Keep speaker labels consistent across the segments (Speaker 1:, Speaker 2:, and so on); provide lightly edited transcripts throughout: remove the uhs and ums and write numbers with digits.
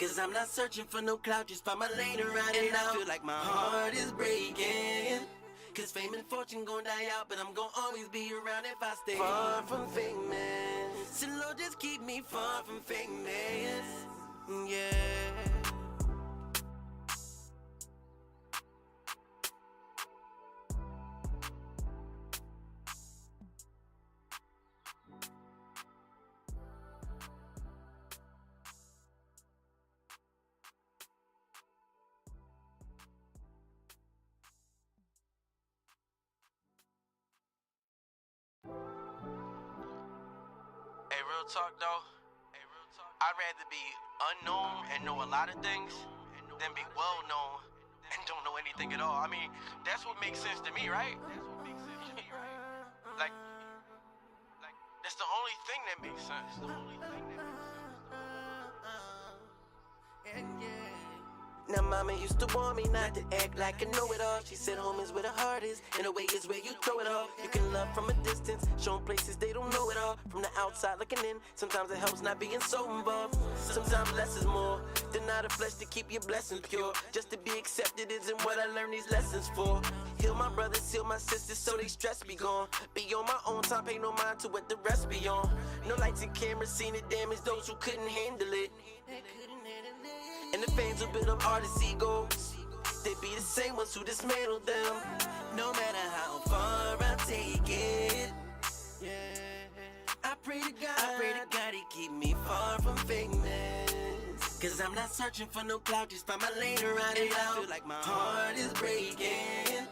Speaker 1: Cause I'm not searching for no clout, just find my lane and ride it out. I feel like my heart is breaking. Cause fame and fortune gon' die out, but I'm gon' always be around if I stay far from famous. So Lord, just keep me far from famous. Yeah. Hey, real talk though. I'd rather be unknown and know a lot of things than be well known and don't know anything at all. I mean, that's what makes sense to me, right? Like, that's the only thing that makes sense. Now mama used to warn me not to act like I know it all. She said home is where the heart is, and the way is where you throw it all. You can love from a distance, show 'em places they don't know it all. From the outside looking in, sometimes it helps not being so involved. Sometimes less is more. Deny the flesh to keep your blessings pure. Just to be accepted isn't what I learned these lessons for. Heal my brothers, heal my sisters so they stress be gone. Be on my own time, pay no mind to what the rest be on. No lights and cameras, seen it damage those who couldn't handle it. And the fans who build up artists' egos, they be the same ones who dismantle them. No matter how far I take it, I pray to God he keep me far from famous. Cause I'm not searching for no clout, just find my lane and ride it out. I feel like my heart is breaking.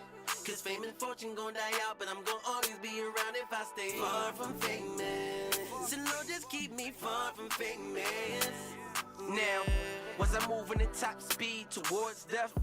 Speaker 1: Cause fame and fortune gon' die out, but I'm gon' always be around if I stay far from famous. So Lord, just keep me far from famous. Now, was I moving at top speed towards death?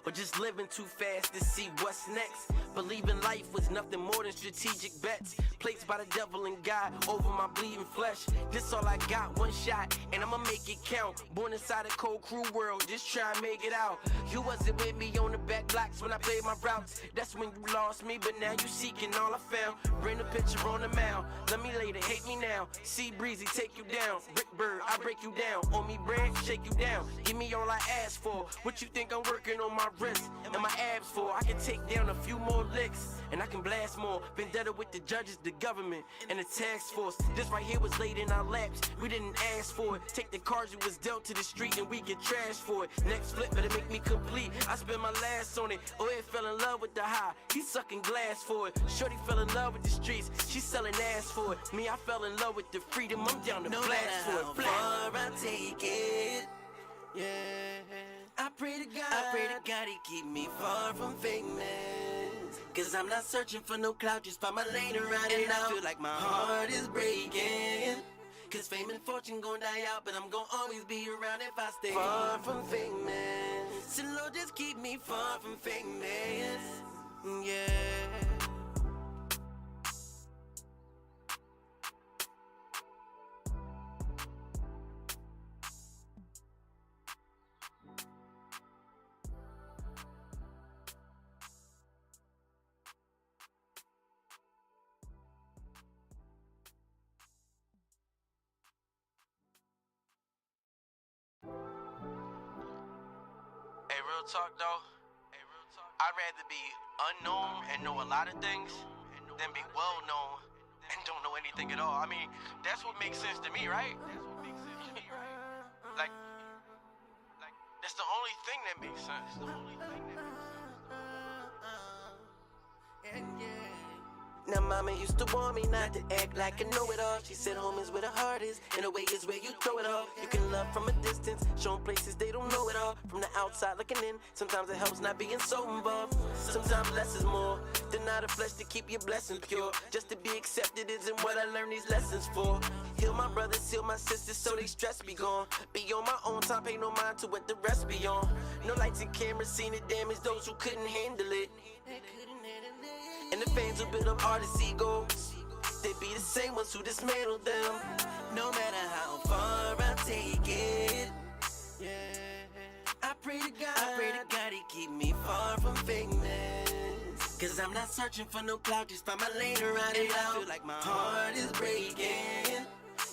Speaker 1: Or just living too fast to see what's next? Believing life was nothing more than strategic bets placed by the devil and God over my bleeding flesh. This all I got, one shot, and I'ma make it count. Born inside a cold, cruel world, just try and make it out. You wasn't with me on the back blocks when I played my routes. That's when you lost me, but now you seeking all I found. Bring the picture on the mound. Let me later, hate me now. See Breezy, take you down. Brick Bird, I break you down. On me bread, shake you down. Give me all I ask for. What you think I'm working on my wrist and my abs for? I can take down a few more licks and I can blast more. Vendetta with the judges, the government, and the task force. This right here was laid in our laps. We didn't ask for it. Take the cards you was dealt to the street and we get trashed for it. Next flip better make me complete. I spent my last on it. Oh, it fell in love with the high. He's sucking glass for it. Shorty fell in love with the streets. She's selling ass for it. Me, I fell in love with the freedom. I'm down to blast for it. Far I take it. Yeah. I pray to God he keep me far from famous. Cause I'm not searching for no clout, just find my lane and ride it out. I feel like my heart is breaking. Cause fame and fortune gon' die out, but I'm gon' always be around if I stay far from famous. So Lord, just keep me far from famous. Yeah. Hey, real talk though. I'd rather be unknown and know a lot of things than be well known and don't know anything at all. I mean, that's what makes sense to me, right? Like, that's the only thing that makes sense. Now mama used to warn me not to act like I know it all. She said home is where the heart is, and the way is where you throw it all. You can love from a distance, show 'em places they don't know it all. From the outside looking in, sometimes it helps not being so involved. Sometimes less is more. Deny the flesh to keep your blessings pure. Just to be accepted isn't what I learned these lessons for. Heal my brothers, heal my sisters so they stress be gone. Be on my own time, pay no mind to what the rest be on. No lights and cameras, seen it damage those who couldn't handle it. And the fans who build up artists' egos, they be the same ones who dismantle them. No matter how far I take it, I pray to God he keep me far from famous. Cause I'm not searching for no clout, just find my lane and ride it out. I feel like my heart is breaking.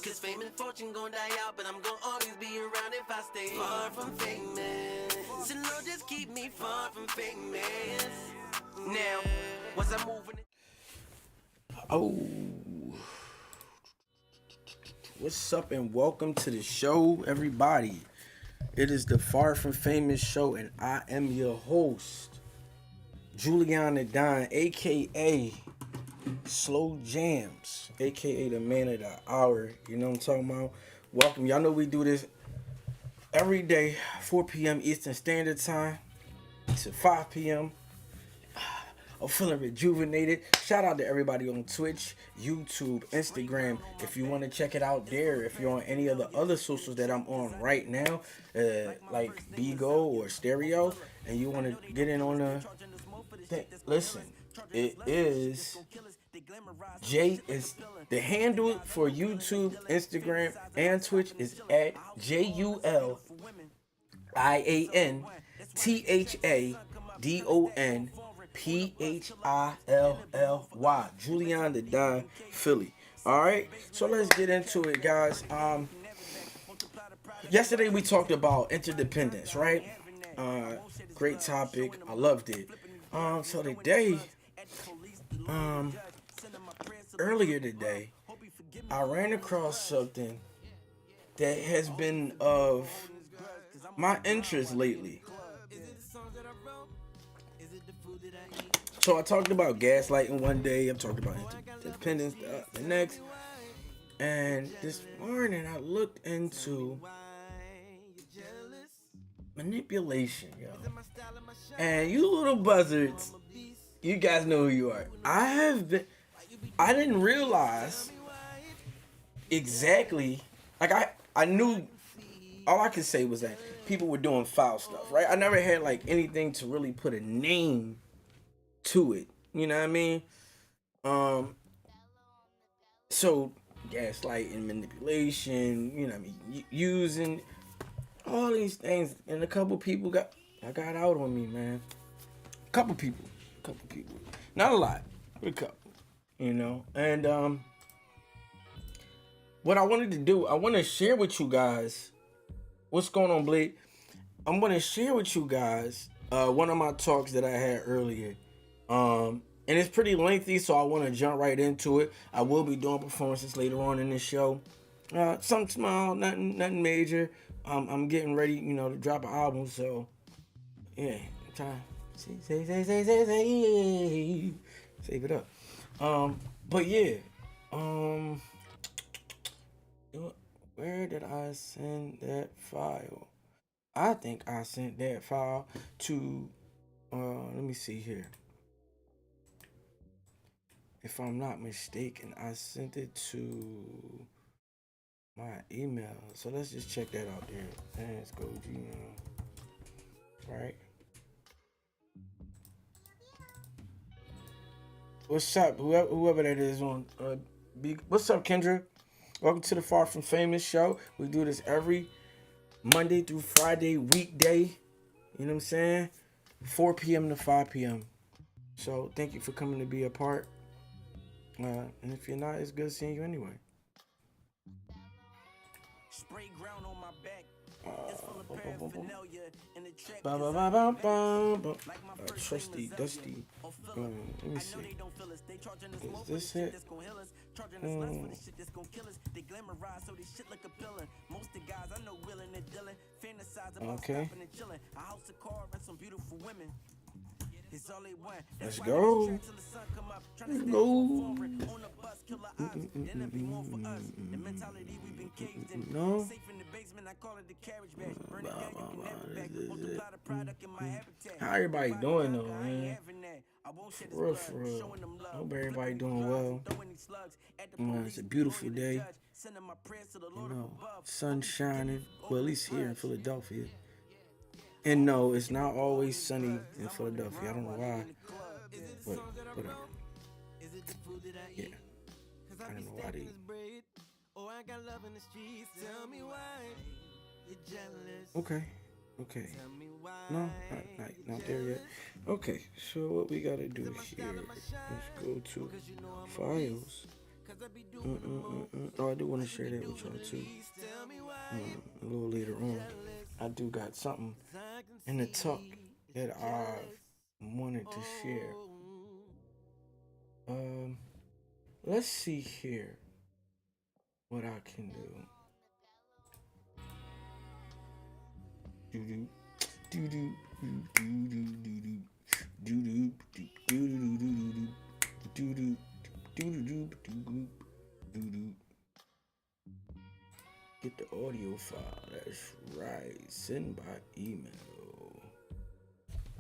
Speaker 1: Cause fame and fortune gon' die out, but I'm gon' always be around if I stay far from famous. So Lord, just keep me far from famous. Now, was I moving?
Speaker 2: Oh, what's up and welcome to the show, everybody. It is the Far From Famous show, and I am your host, Julian the Don, aka Slow Jams, aka the man of the hour. You know what I'm talking about? Welcome. Y'all know we do this every day, 4 p.m. Eastern Standard Time to 5 p.m. I'm feeling rejuvenated. Shout out to everybody on Twitch, YouTube, Instagram. If you want to check it out there, if you're on any of the other socials that I'm on right now, like Bigo or Stereo, and you want to get in on the thing, listen, it is the handle for YouTube, Instagram, and Twitch is at JulianThadonPhilly. Julian the Don Philly. Alright, so let's get into it, guys. Yesterday we talked about interdependence, right? Great topic. I loved it. So today, earlier today, I ran across something that has been of my interest lately. So I talked about gaslighting one day. I'm talking about interdependence the next. And this morning I looked into manipulation, yo. And you little buzzards, you guys know who you are. I didn't realize exactly, like I knew, all I could say was that people were doing foul stuff, right? I never had like anything to really put a name to it. You know what I mean? So gaslighting, manipulation, you know what I mean, using all these things, and a couple people got out on me, man. A couple people, not a lot, but a couple, you know. And what I wanted to do, I want to share with you guys what's going on, Blake. I'm going to share with you guys one of my talks that I had earlier. And it's pretty lengthy, so I want to jump right into it. I will be doing performances later on in this show. Something small, nothing major. I'm getting ready, you know, to drop an album, so yeah, I'm trying to save it up. But yeah, where did I send that file? I think I sent that file to, let me see here. If I'm not mistaken, I sent it to my email. So let's just check that out there. Let's go Gmail. Right. What's up? Whoever that is on what's up, Kendra? Welcome to the Far From Famous show. We do this every Monday through Friday, weekday. You know what I'm saying? 4 p.m. to 5 p.m. So thank you for coming to be a part. And if you're not, it's good seeing you anyway. Spray ground on my back. Trusty, Dusty. Let me see. Is this it? Okay. Let's go. Let's go. No. How everybody doing though, man? For real. Hope everybody doing well. It's a beautiful day. You know, sun shining. Well, at least here in Philadelphia. And no, it's not always sunny in Philadelphia. I don't know why, but whatever. Yeah, I don't know why they. Okay. No, not there yet. Okay, so what we gotta do here is go to files Oh, I do want to share that with y'all too. A little later on, I do got something in the tuck that I wanted to share. Let's see here what I can do. Get the audio file. That's right. Send by email.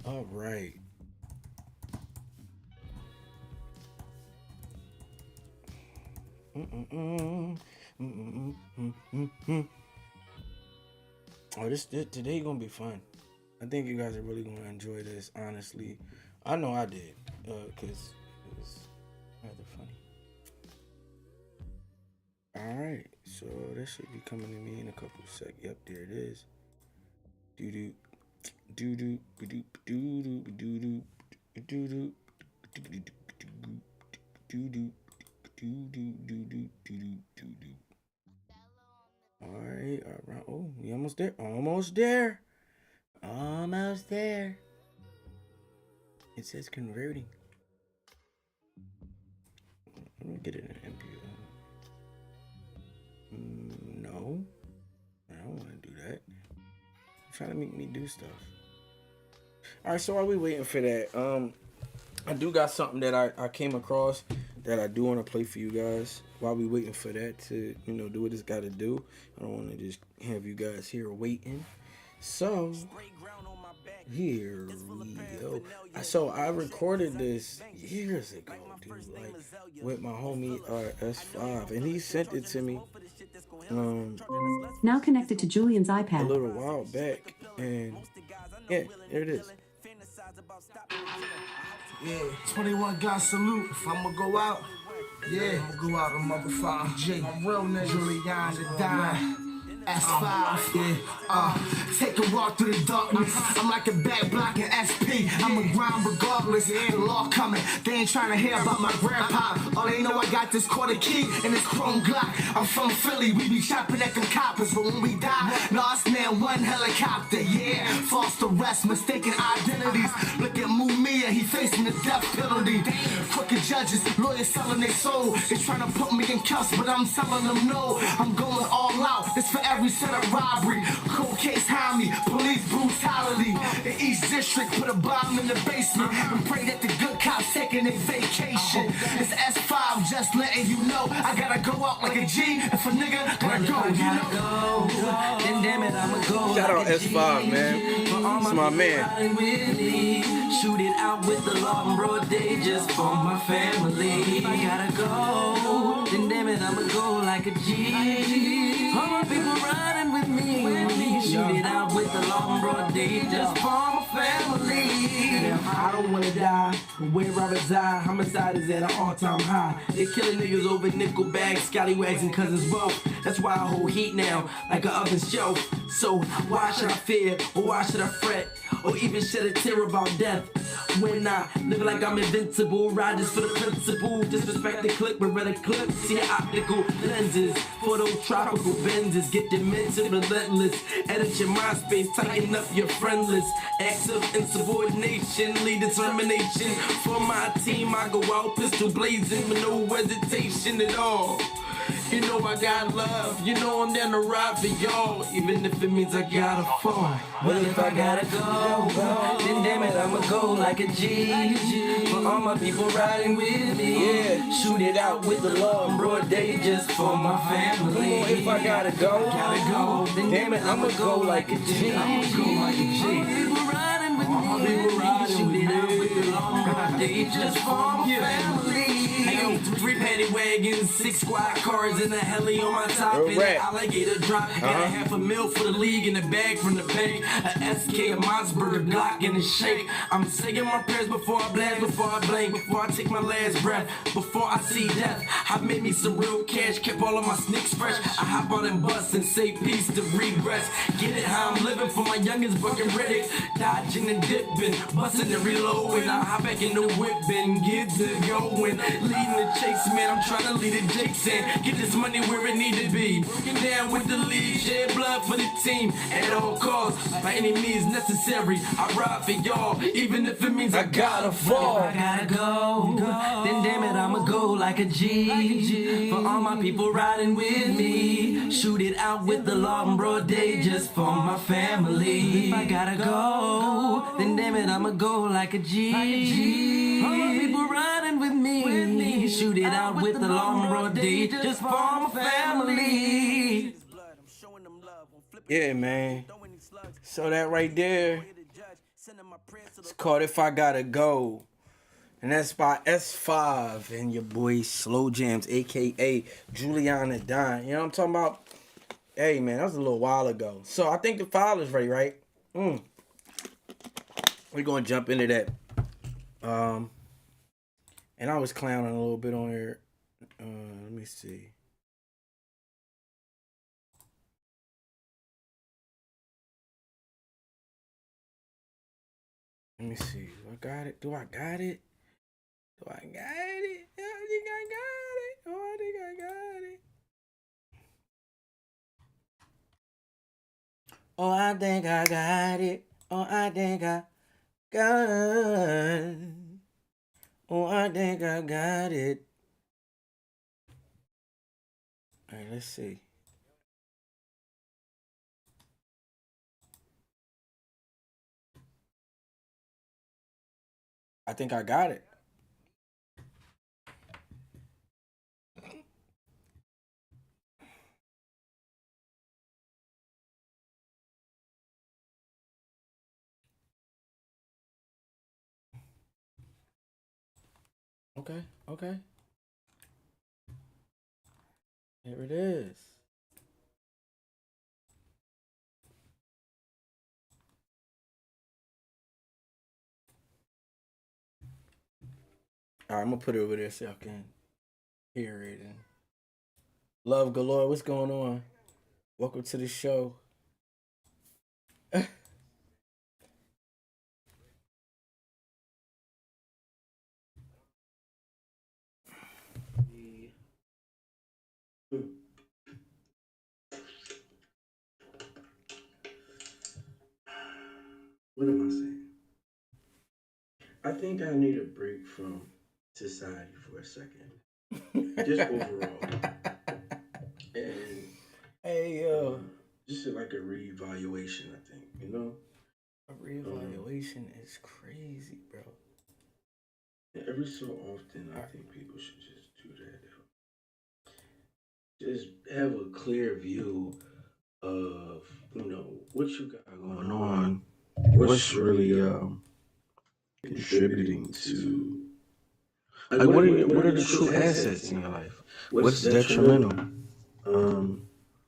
Speaker 2: All right. Oh, this today gonna be fun. I think you guys are really gonna enjoy this. Honestly, I know I did, cause it was rather funny. All right, so that should be coming to me in a couple seconds. Yep, there it is. Doo doo doo doo doo doo All right. Oh, we almost there. Almost there. It says converting. Let me get it in MPU. No, I don't want to do that. I'm trying to make me do stuff. All right, so while we waiting for that, I do got something that I came across that I do want to play for you guys. While we waiting for that to, do what it's got to do. I don't want to just have you guys here waiting. So here we go. So I recorded this years ago, dude, like with my homie S5, and he sent it to me.
Speaker 3: Now connected to Julian's iPad.
Speaker 2: A little while back, and yeah, there it is.
Speaker 4: Yeah, 21 got salute. If I'ma go out, yeah, I'ma go out on motherfucking J. I'm real nigga. Julian to die. S5, yeah, take a walk through the darkness. I'm like a back blocking SP. I'm a grind regardless. The law coming. They ain't trying to hear about my grandpa. All they know I got this quarter key and this chrome Glock. I'm from Philly. We be chopping at them coppers, but when we die, lost man one helicopter. Yeah, false arrest, mistaken identities. Look at Mumia, he facing the death penalty. Crooked judges, lawyers selling their soul. They trying to put me in cuffs, but I'm telling them no. I'm going all out. It's for every set of robbery, cold case behind me, police brutality. In each district, put a bomb in the basement and pray that the good cops taking a vacation. It's S5, just letting you know I gotta go out like a G. If a nigga gotta go, you know. Then damn it, I'ma go.
Speaker 2: Shout out S5, man. It's my man.
Speaker 1: Shoot it out with the law and broad day just for my family. I gotta go. Then damn it, I'ma go like a G. All my people riding with me. Shoot it out with the law and broad day just for my family.
Speaker 4: I don't wanna die, but where I reside, homicide is at an all-time high. They killing niggas over nickel bags, scallywags and cousins both. That's why I hold heat now, like an oven shelf. So why should I fear, or why should I fret, or even shed a tear about death? When I live like I'm invincible, ride just for the principle. Disrespect the clip, but rather clip. See the optical lenses for those tropical Benzes. Get demented, relentless. Edit your mind space, tighten up your friend list. Acts of insubordination, lead determination. For my team, I go out pistol blazing with no hesitation at all. You know I got love, you know I'm down to ride for y'all, even if it means I gotta fall.
Speaker 1: Well, if I gotta go, then damn it, I'ma go like a G. For all my people riding with me,
Speaker 2: Yeah.
Speaker 1: shoot it out with the law and broad day just for my family.
Speaker 2: If I gotta go,
Speaker 1: then damn it, I'ma go like a G. I'ma go like a G. All my people riding with me, shoot it out with the law and broad day just for my family. 3 paddy wagons, 6 squad cars, and a heli on my top, and an alligator drop. Got a $500,000 for the league in the bag from the bank. A SK, a Mossberg, a Glock, and a shake. I'm saying my prayers before I blast, before I blink, before I take my last breath, before I see death. I made me some real cash, kept all of my sneaks fresh. I hop on and bust and say peace to regress. Get it how I'm living for my youngest bucking Riddick, dodging and dipping, busting and reloading. I hop back in the whip and get to going.
Speaker 4: Leading the chase, man, I'm trying to lead the Jakes in. Get this money where it need to be. Working down with the lead, shed blood for the team. At all costs, by any means necessary. I ride for y'all, even if it means I gotta fall. If I gotta go, then damn it, I'ma go like a G. For all my people riding with me. Shoot it out with the law and broad day just for my family. If I gotta go, then damn it, I'ma go like a G. All my people riding with me. Shoot it out with the law and broad day just for my family.
Speaker 2: Yeah, man. So that right there, it's called If I Gotta Go. And that's by S5 and your boy Slow Jams, a.k.a. Juliana Dine. You know what I'm talking about? Hey, man, that was a little while ago. So I think the file is ready, right? We're going to jump into that. And I was clowning a little bit on here. Let me see. Let me see. Do I got it? Do I got it? Do I got it? I think I got it. Oh, I think I got it. Oh, I think I got it. Oh, I think I got it. Oh, I think I got it. All right, let's see. I think I got it. Okay. Here it is. All right, I'm gonna put it over there so y'all can hear it. And love galore, what's going on? Welcome to the show. What am I saying? I think I need a break from society for a second. Just overall. And hey, just like a reevaluation, I think, you know? A reevaluation is crazy, bro. Every so often, I think people should just do that. Just have a clear view of, you know, what you got going on. What's really contributing to, like, what are the true assets in your life? What's detrimental?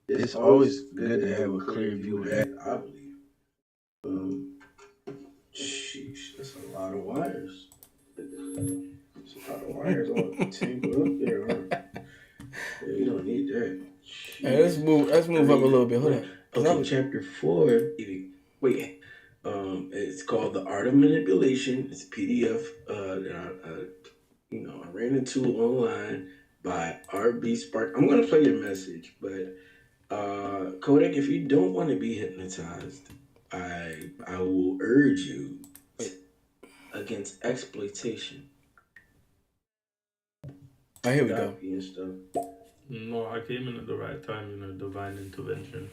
Speaker 2: It's always good to have a clear view of that, I believe. Sheesh, that's a lot of wires. It's a lot of wires all tangled up there, huh? Yeah, you don't need that. Hey, let's move up a little bit. Hold on. Okay, chapter 4. Wait. It's called The Art of Manipulation. It's a PDF that I ran into online by R.B. Spark. I'm gonna play your message, but Kodak, if you don't want to be hypnotized, I will urge you against exploitation. Oh, here we go.
Speaker 3: No, I came in at the right time, divine intervention.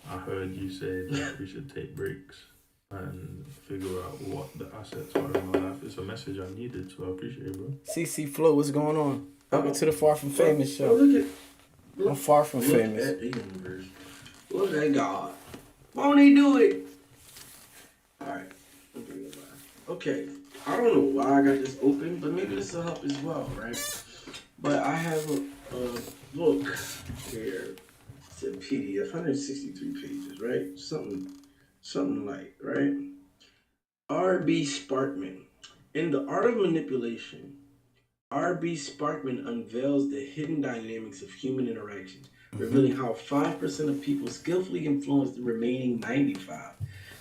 Speaker 3: I heard you say that we should take breaks and figure out what the assets are in my life. It's a message I needed, so I appreciate it, bro.
Speaker 2: CC Flow, what's going on? Welcome to the Far From Famous show. I'm far from famous. Look at the universe. Look at God. Won't he do it? Alright. Okay. I don't know why I got this open, but maybe this will help as well, right? But I have a book here. It's a PDF, 163 pages, right? Something like, right? R.B. Sparkman. In The Art of Manipulation, R.B. Sparkman unveils the hidden dynamics of human interactions, revealing how 5% of people skillfully influence the remaining 95%.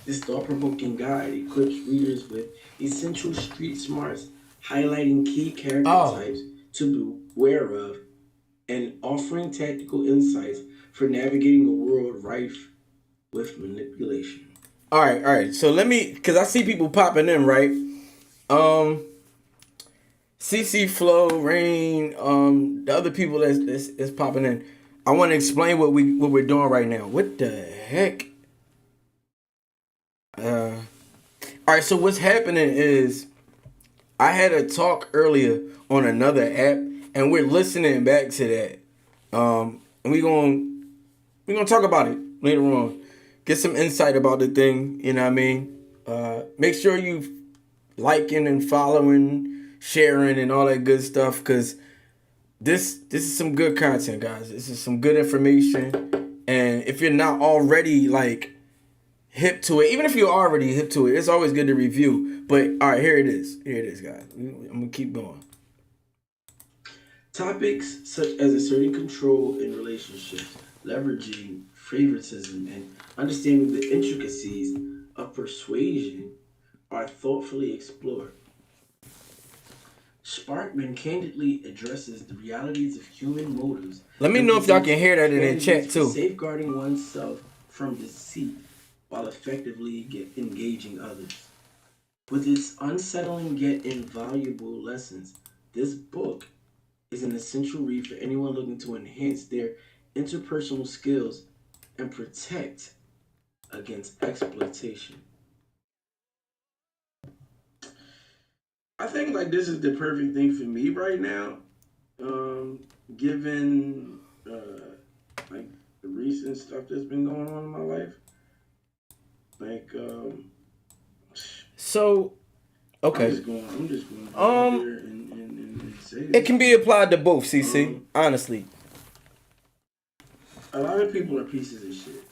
Speaker 2: This thought-provoking guide equips readers with essential street smarts, highlighting key character types to beware of, and offering tactical insights for navigating a world rife with manipulation. All right. So let me, because I see people popping in, right? CC Flow, Rain, the other people that's popping in. I want to explain what we're doing right now. What the heck? All right. So what's happening is I had a talk earlier on another app, and we're listening back to that. And we're gonna talk about it later on. Get some insight about the thing. You know what I mean? Make sure you liking and following, sharing, and all that good stuff, because this is some good content, guys. This is some good information. And if you're not already like hip to it, even if you're already hip to it, it's always good to review. But all right, here it is, guys. I'm gonna keep going. Topics such as asserting control in relationships, leveraging favoritism, and understanding the intricacies of persuasion are thoughtfully explored. Sparkman candidly addresses the realities of human motives. Let me know if y'all can hear that in the chat too. Safeguarding oneself from deceit while effectively engaging others. With its unsettling yet invaluable lessons, this book is an essential read for anyone looking to enhance their interpersonal skills and protect against exploitation. I think like this is the perfect thing for me right now, given like the recent stuff that's been going on in my life. Like so okay. I'm just going out there and say this. It can be applied to both, CC. Honestly, a lot of people are pieces of shit.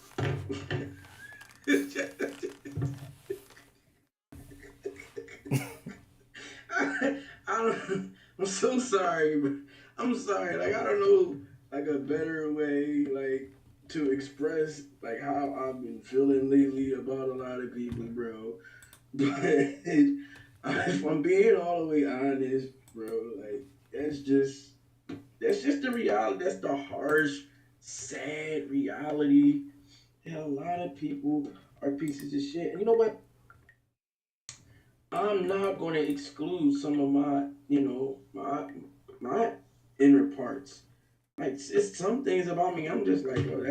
Speaker 2: I'm so sorry, but I'm sorry. Like, I don't know, like a better way, like to express like how I've been feeling lately about a lot of people, bro. But if I'm being all the way honest, bro, like that's just the reality. That's the harsh, sad reality. And a lot of people are pieces of shit. And you know what? I'm not going to exclude some of my, my inner parts. Like, it's some things about me. I'm just like, oh,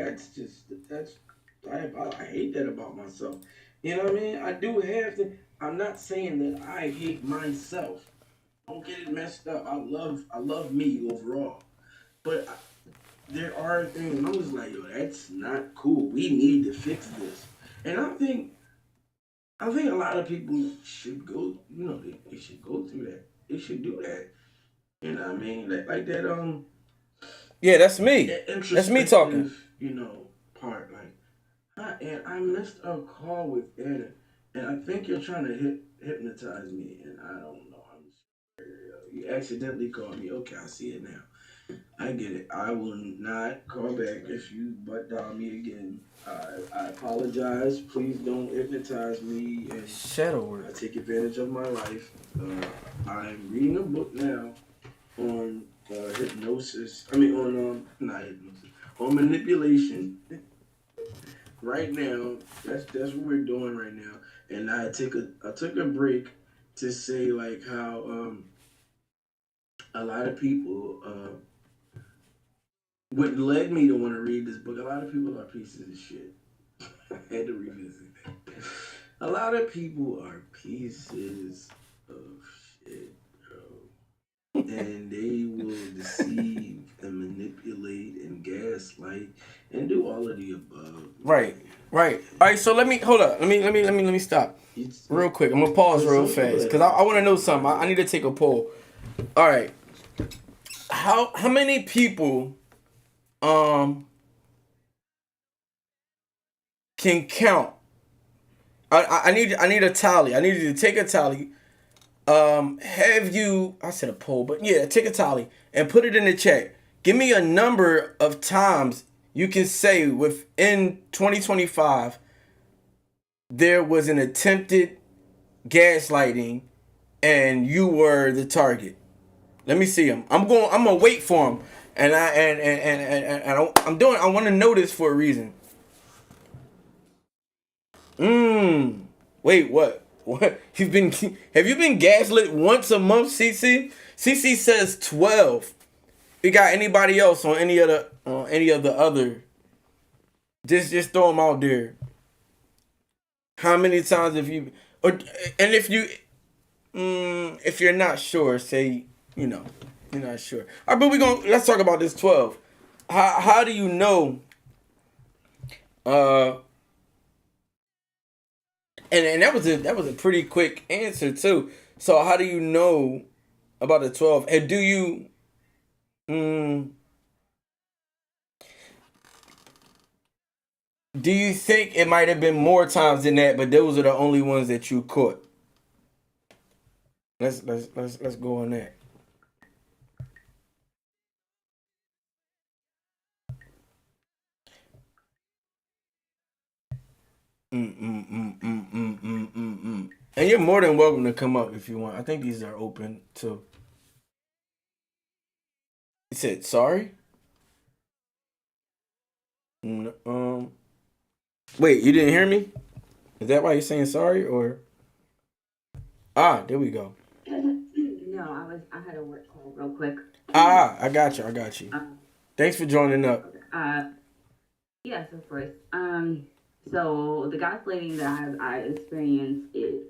Speaker 2: I hate that about myself. You know what I mean? I do have to. I'm not saying that I hate myself. Don't get it messed up. I love me overall, but there are things I'm just like, yo, that's not cool. We need to fix this, and I think a lot of people should go. They should go through that. They should do that. You know what I mean? Like that. Yeah, that's me. That's me talking. Part like, and I missed a call with Anna, and I think you're trying to hypnotize me, and I don't know. I'm scared. You accidentally called me. Okay, I see it now. I get it. I will not call back if you butt dial me again. I apologize. Please don't hypnotize me and shadow work. Take advantage of my life. I'm reading a book now on hypnosis. Not hypnosis. On manipulation. Right now, that's what we're doing right now. And I took a break to say like how a lot of people what led me to want to read this book. A lot of people are pieces of shit. I had to revisit that. A lot of people are pieces of shit, bro. And they will deceive and manipulate and gaslight and do all of the above. Right. All right. So let me stop real quick. I'm gonna pause real fast because I want to know something. I need to take a poll. All right. How many people can count? I need a tally. I need you to take a tally. Have you? I said a poll, but yeah, take a tally and put it in the chat. Give me a number of times you can say within 2025 there was an attempted gaslighting and you were the target. Let me see him. I'm gonna wait for him, and I want to know this for a reason. Wait, what? What? Have you been gaslit once a month, CC? CC says 12. You got anybody else on any of the other? Just throw them out there. How many times have you? And if you're not sure, say you're not sure. All right, but let's talk about this 12. How do you know? And that was a pretty quick answer too. So how do you know about the 12? And do you do you think it might have been more times than that, but those are the only ones that you caught? Let's go on that. And you're more than welcome to come up if you want. I think these are open too. You said sorry? Wait, you didn't hear me? Is that why you're saying sorry, or? There we go.
Speaker 5: No, I had a work call real quick.
Speaker 2: I got you. Thanks for joining up.
Speaker 5: Yes, of course. So the gaslighting that I experienced is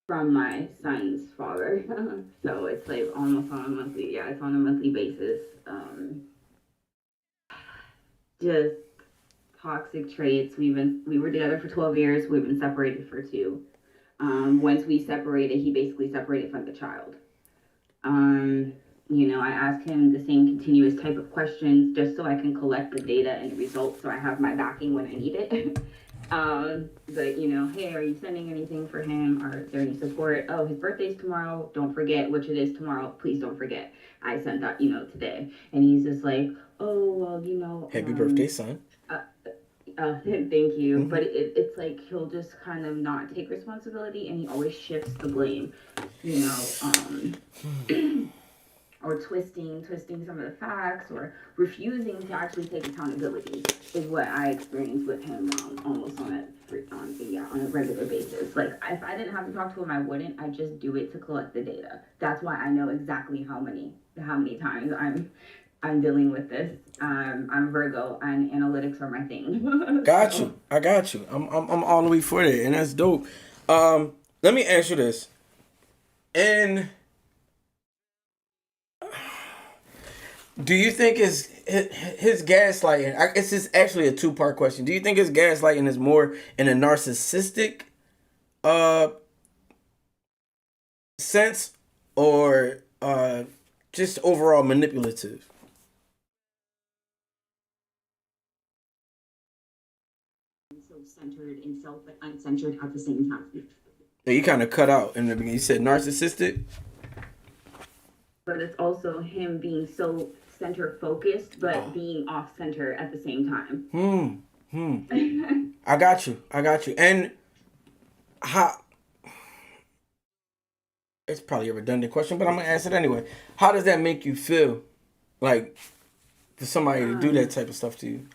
Speaker 5: from my son's father. So it's like almost on a monthly basis. Just toxic traits. We were together for 12 years. We've been separated for 2. Once we separated, he basically separated from the child. I ask him the same continuous type of questions just so I can collect the data and the results so I have my backing when I need it. But, hey, are you sending anything for him? Or is there any support? Oh, his birthday's tomorrow. Don't forget which it is tomorrow. Please don't forget. I sent that, today. And he's just like, oh, well,
Speaker 2: Happy birthday, son.
Speaker 5: Thank you. Mm-hmm. But it's like he'll just kind of not take responsibility, and he always shifts the blame, or twisting some of the facts, or refusing to actually take accountability is what I experienced with him almost on a regular basis. Like if I didn't have to talk to him, I wouldn't. I just do it to collect the data. That's why I know exactly how many times I'm dealing with this. I'm Virgo, and analytics are my thing.
Speaker 2: Got you. I got you. I'm all the way for that, and that's dope. Let me ask you this. And do you think his gaslighting? It's just actually a 2-part question. Do you think his gaslighting is more in a narcissistic sense, or just overall manipulative?
Speaker 5: Centered in self but uncentered at the same time.
Speaker 2: Yeah, you kind of cut out in the beginning. You said narcissistic,
Speaker 5: but it's also him being so center focused but being off center at the same time.
Speaker 2: I got you. And how? It's probably a redundant question, but I'm gonna ask it anyway. How does that make you feel? Like for somebody to do that type of stuff to you?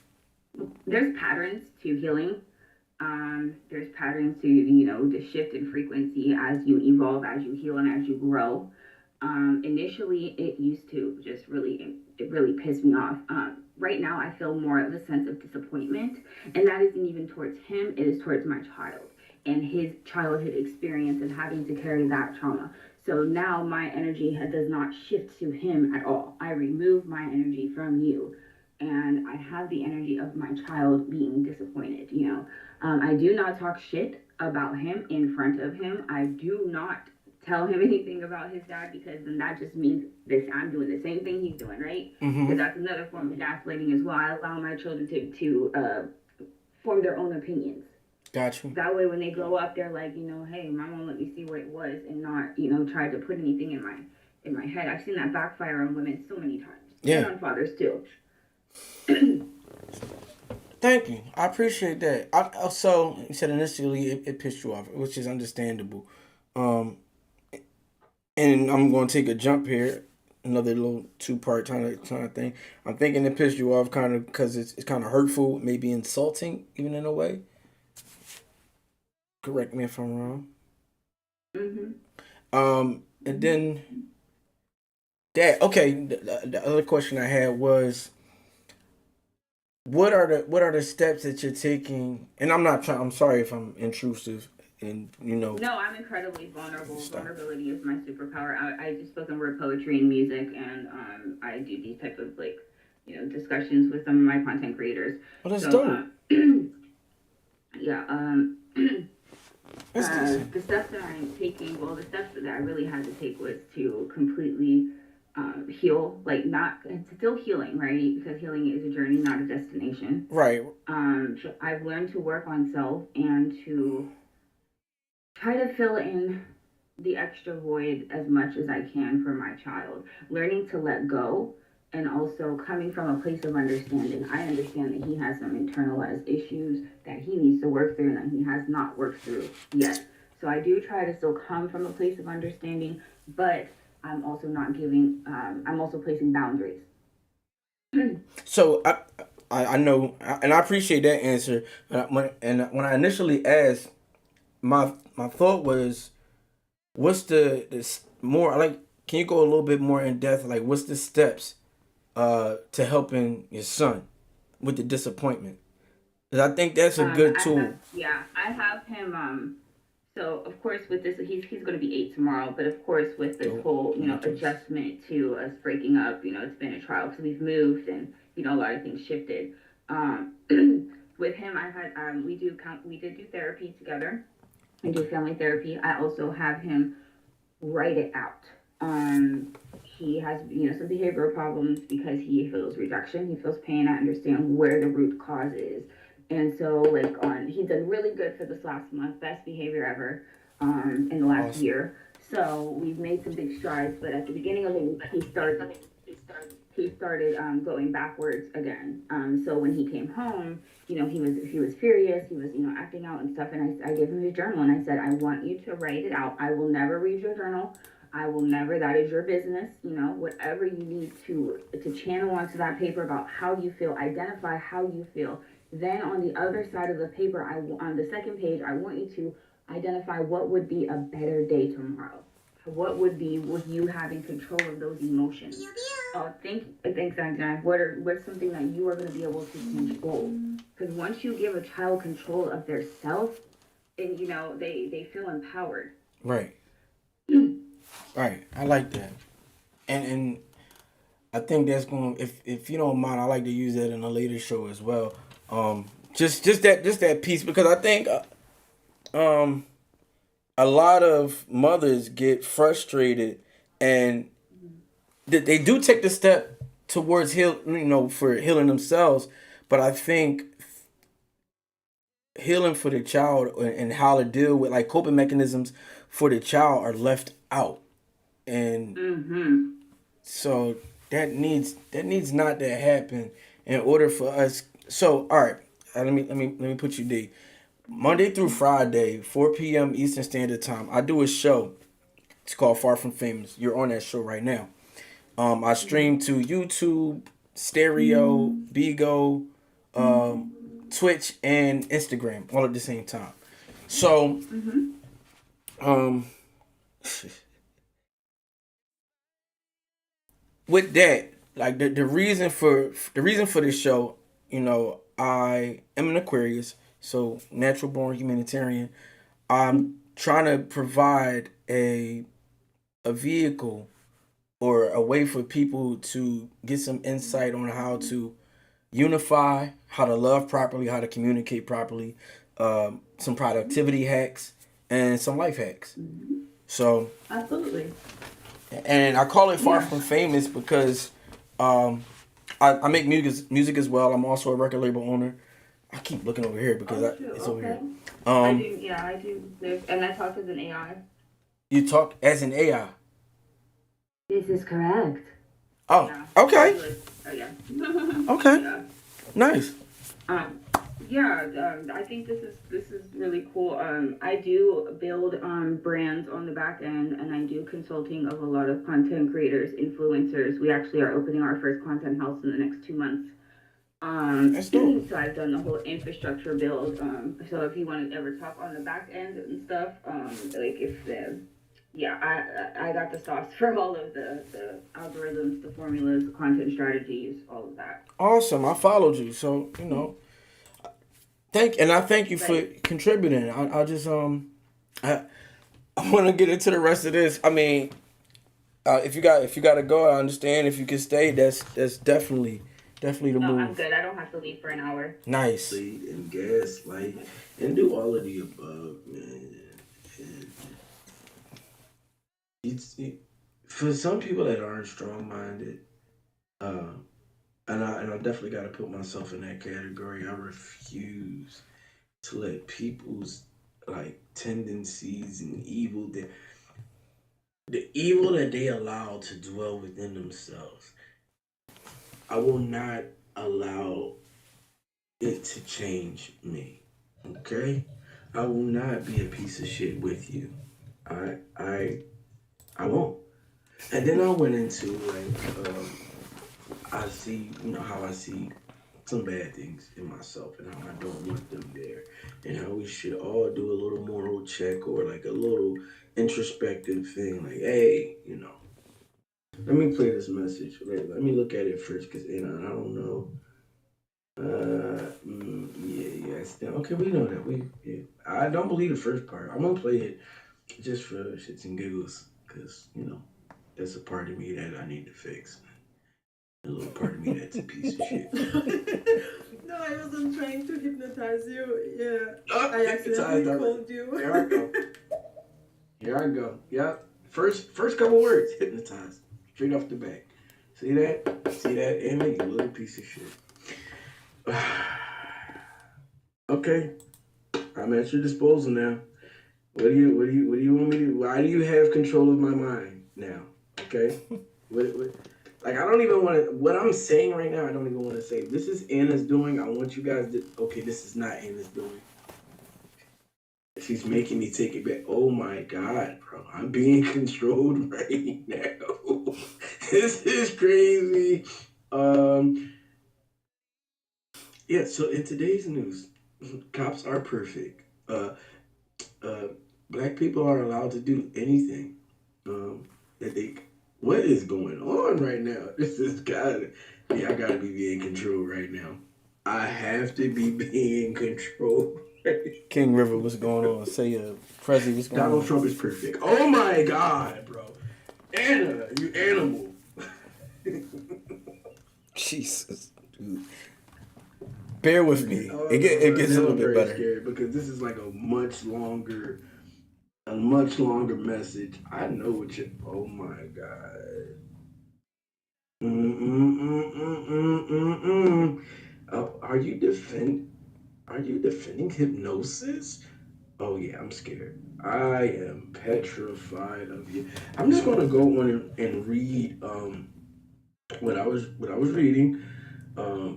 Speaker 5: There's patterns to healing. There's patterns to, the shift in frequency as you evolve, as you heal, and as you grow. Initially, it used to just it really pissed me off. Right now, I feel more of a sense of disappointment, and that isn't even towards him, it is towards my child and his childhood experience and having to carry that trauma. So now my energy does not shift to him at all. I remove my energy from you, and I have the energy of my child being disappointed, I do not talk shit about him in front of him. I do not tell him anything about his dad, because then that just means I'm doing the same thing he's doing, right? Because that's another form of gaslighting as well. I allow my children to form their own opinions.
Speaker 2: Gotcha.
Speaker 5: That way when they grow up, they're like, hey, mom won't let me see what it was, and not, try to put anything in my head. I've seen that backfire on women so many times.
Speaker 2: Yeah.
Speaker 5: And on fathers too.
Speaker 2: Thank you. I appreciate that. So you said initially it pissed you off, which is understandable. And and I'm going to take a jump here, another little two-part kind of thing. I'm thinking it pissed you off kind of because it's kind of hurtful, maybe insulting, even in a way. Correct me if I'm wrong. And then that, okay, the other question I had was, what are the steps that you're taking? And I'm sorry if I'm intrusive, and
Speaker 5: No, I'm incredibly vulnerable. Vulnerability is my superpower. I do spoken word poetry and music, and I do these type of discussions with some of my content creators.
Speaker 2: Well, that's dope.
Speaker 5: Yeah. The steps that I'm taking, the steps that I really had to take was to completely heal, it's still healing, right? Because healing is a journey, not a destination.
Speaker 2: Right.
Speaker 5: I've learned to work on self and to try to fill in the extra void as much as I can for my child. Learning to let go, and also coming from a place of understanding. I understand that he has some internalized issues that he needs to work through and that he has not worked through yet. So I do try to still come from a place of understanding, but I'm also not giving, I'm also placing boundaries.
Speaker 2: So I know, and I appreciate that answer. When I initially asked, my thought was, what's the more like? Can you go a little bit more in depth? Like, what's the steps to helping your son with the disappointment? Because I think that's a good tool.
Speaker 5: I have him. So of course with this, he's going to be 8 tomorrow. But of course with this whole adjustment to us breaking up, it's been a trial because we've moved and a lot of things shifted. With him, I had we did do therapy together. I do family therapy. I also have him write it out. He has some behavioral problems because he feels rejection, he feels pain. I understand where the root cause is. And so, he's done really good for this last month, best behavior ever in the last year. So we've made some big strides, but at the beginning of it, he started going backwards again. So when he came home, he was furious, he was acting out and stuff. And I gave him his journal and I said, I want you to write it out. I will never read your journal. I will never. That is your business. Whatever you need to channel onto that paper about how you feel, identify how you feel. Then on the other side of the paper, on the second page, I want you to identify what would be a better day tomorrow. What would be with you having control of those emotions? Thanks, Anton. What's something that you are going to be able to control? Because once you give a child control of their self, and they feel empowered.
Speaker 2: Right. Right. I like that, and I think that's going. If you don't mind, I like to use that in a later show as well. Just that piece, because I think a lot of mothers get frustrated and they do take the step towards for healing themselves, but I think healing for the child and how to deal with coping mechanisms for the child are left out, and so that needs not to happen in order for us. So, all right, let me put you D. Monday through Friday, 4 p.m. Eastern Standard Time, I do a show. It's called Far From Famous. You're on that show right now. I stream to YouTube, Stereo, Bigo, Twitch, and Instagram all at the same time. So, with that, the reason for this show. I am an Aquarius, so natural born humanitarian. I'm trying to provide a vehicle or a way for people to get some insight on how to unify, how to love properly, how to communicate properly, some productivity hacks, and some life hacks. So
Speaker 5: absolutely.
Speaker 2: And I call it Far From Famous because I make music as well. I'm also a record label owner. I keep looking over here because it's over here.
Speaker 5: I do. And I talk as an AI.
Speaker 2: You talk as an AI?
Speaker 5: This is correct.
Speaker 2: Oh,
Speaker 5: yeah.
Speaker 2: Okay.
Speaker 5: Oh, yeah.
Speaker 2: Okay.
Speaker 5: Yeah.
Speaker 2: Nice.
Speaker 5: Yeah, I think this is really cool. I do build brands on the back end, and I do consulting of a lot of content creators, influencers. We actually are opening our first content house in the next 2 months.
Speaker 2: That's dope.
Speaker 5: So I've done the whole infrastructure build. So if you want to ever talk on the back end and stuff, like if the yeah, I got the sauce for all of the algorithms, the formulas, the content strategies, all of that.
Speaker 2: Awesome. I followed you, so I thank you for
Speaker 5: Right.
Speaker 2: contributing. I just I want to get into the rest of this. I mean, if you got to go, I understand. If you can stay, that's definitely the
Speaker 5: No, I'm
Speaker 2: move.
Speaker 5: good. I don't have to leave for an hour.
Speaker 2: Nice.
Speaker 1: And gaslight and do all of the above, man. And for some people that aren't strong minded, uh, and I definitely got to put myself in that category. I refuse to let people's like tendencies and the evil that they allow to dwell within themselves. I will not allow it to change me. Okay? I will not be a piece of shit with you. I won't. And then I went into like I see how I see some bad things in myself and how I don't want them there. And how we should all do a little moral check or like a little introspective thing, like, hey, let me play this message. Let me look at it first, because I don't know. Yeah. Okay, we know that. I don't believe the first part. I'm gonna play it just for shits and giggles, because that's a part of me that I need to fix. A little part of me that's a piece of shit.
Speaker 6: No, I wasn't trying to hypnotize you. Yeah,
Speaker 1: Oh,
Speaker 6: I accidentally
Speaker 1: hypnotized already.
Speaker 6: called you.
Speaker 1: Here I go. Here I go. Yep. First couple words, hypnotized. Straight off the bat. See that? See that, Anna? You little piece of shit. Okay. I'm at your disposal now. What do you want me to? Why do you have control of my mind now? Okay. what, like, I don't even want to. What I'm saying right now, I don't even want to say. This is Anna's doing. I want you guys to. Okay, this is not Anna's doing. She's making me take it back. Oh my God, bro. I'm being controlled right now. This is crazy. Yeah, so in today's news, cops are perfect. Black people are allowed to do anything that they. What is going on right now? This is I gotta be being controlled right now. I have to be being controlled.
Speaker 2: King River, what's going on? Say, Prezi, what's going
Speaker 1: Donald
Speaker 2: on?
Speaker 1: Trump is perfect. Oh my God, bro. Anna, you animal.
Speaker 2: Jesus, dude. Bear with me.
Speaker 1: Oh,
Speaker 2: It gets a little bit better.
Speaker 1: Scared because this is like a much longer message. I know what you. Oh my God. Are you defending hypnosis? Oh yeah, I'm scared. I am petrified of you. I'm just gonna go on and read what I was reading.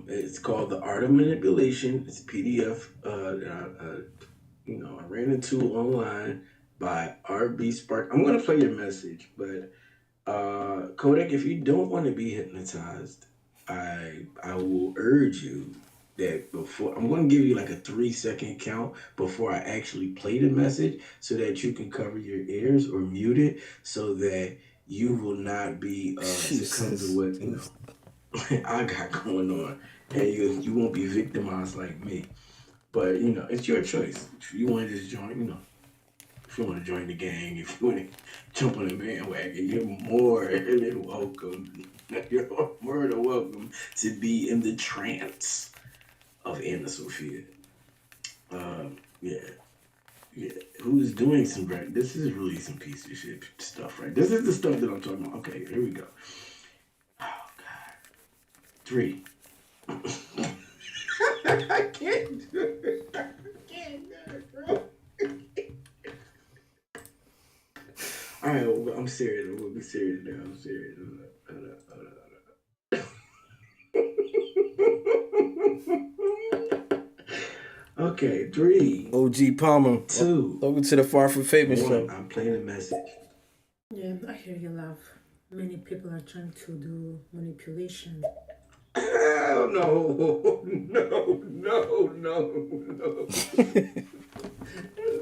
Speaker 1: It's called The Art of Manipulation. It's a PDF that I ran into online by R.B. Spark. I'm gonna play your message, but Kodak, if you don't want to be hypnotized, I will urge you that before I'm going to give you like a 3-second count before I actually play the message, so that you can cover your ears or mute it, so that you will not be succumb to what I got going on, and you won't be victimized like me. But it's your choice. If you want to just join, if you want to join the gang, if you want to jump on the bandwagon, you're more than welcome. You're more than welcome to be in the trance of Anna Sophia. Yeah. Who's doing some great? This is really some piece of shit stuff, right? This is the stuff that I'm talking about. Okay, here we go. Oh God. 3. I can't do it. I can't do it, bro. All right, well, I'm serious. We'll be serious now. I'm serious.
Speaker 2: Okay, 3,
Speaker 7: OG Palmer.
Speaker 2: 2,
Speaker 7: Welcome to the Far From Famous
Speaker 2: 1.
Speaker 7: show.
Speaker 2: I'm playing a message.
Speaker 6: Yeah, I hear you, love. Many people are trying to do manipulation.
Speaker 2: Hell no, no, no, no, no.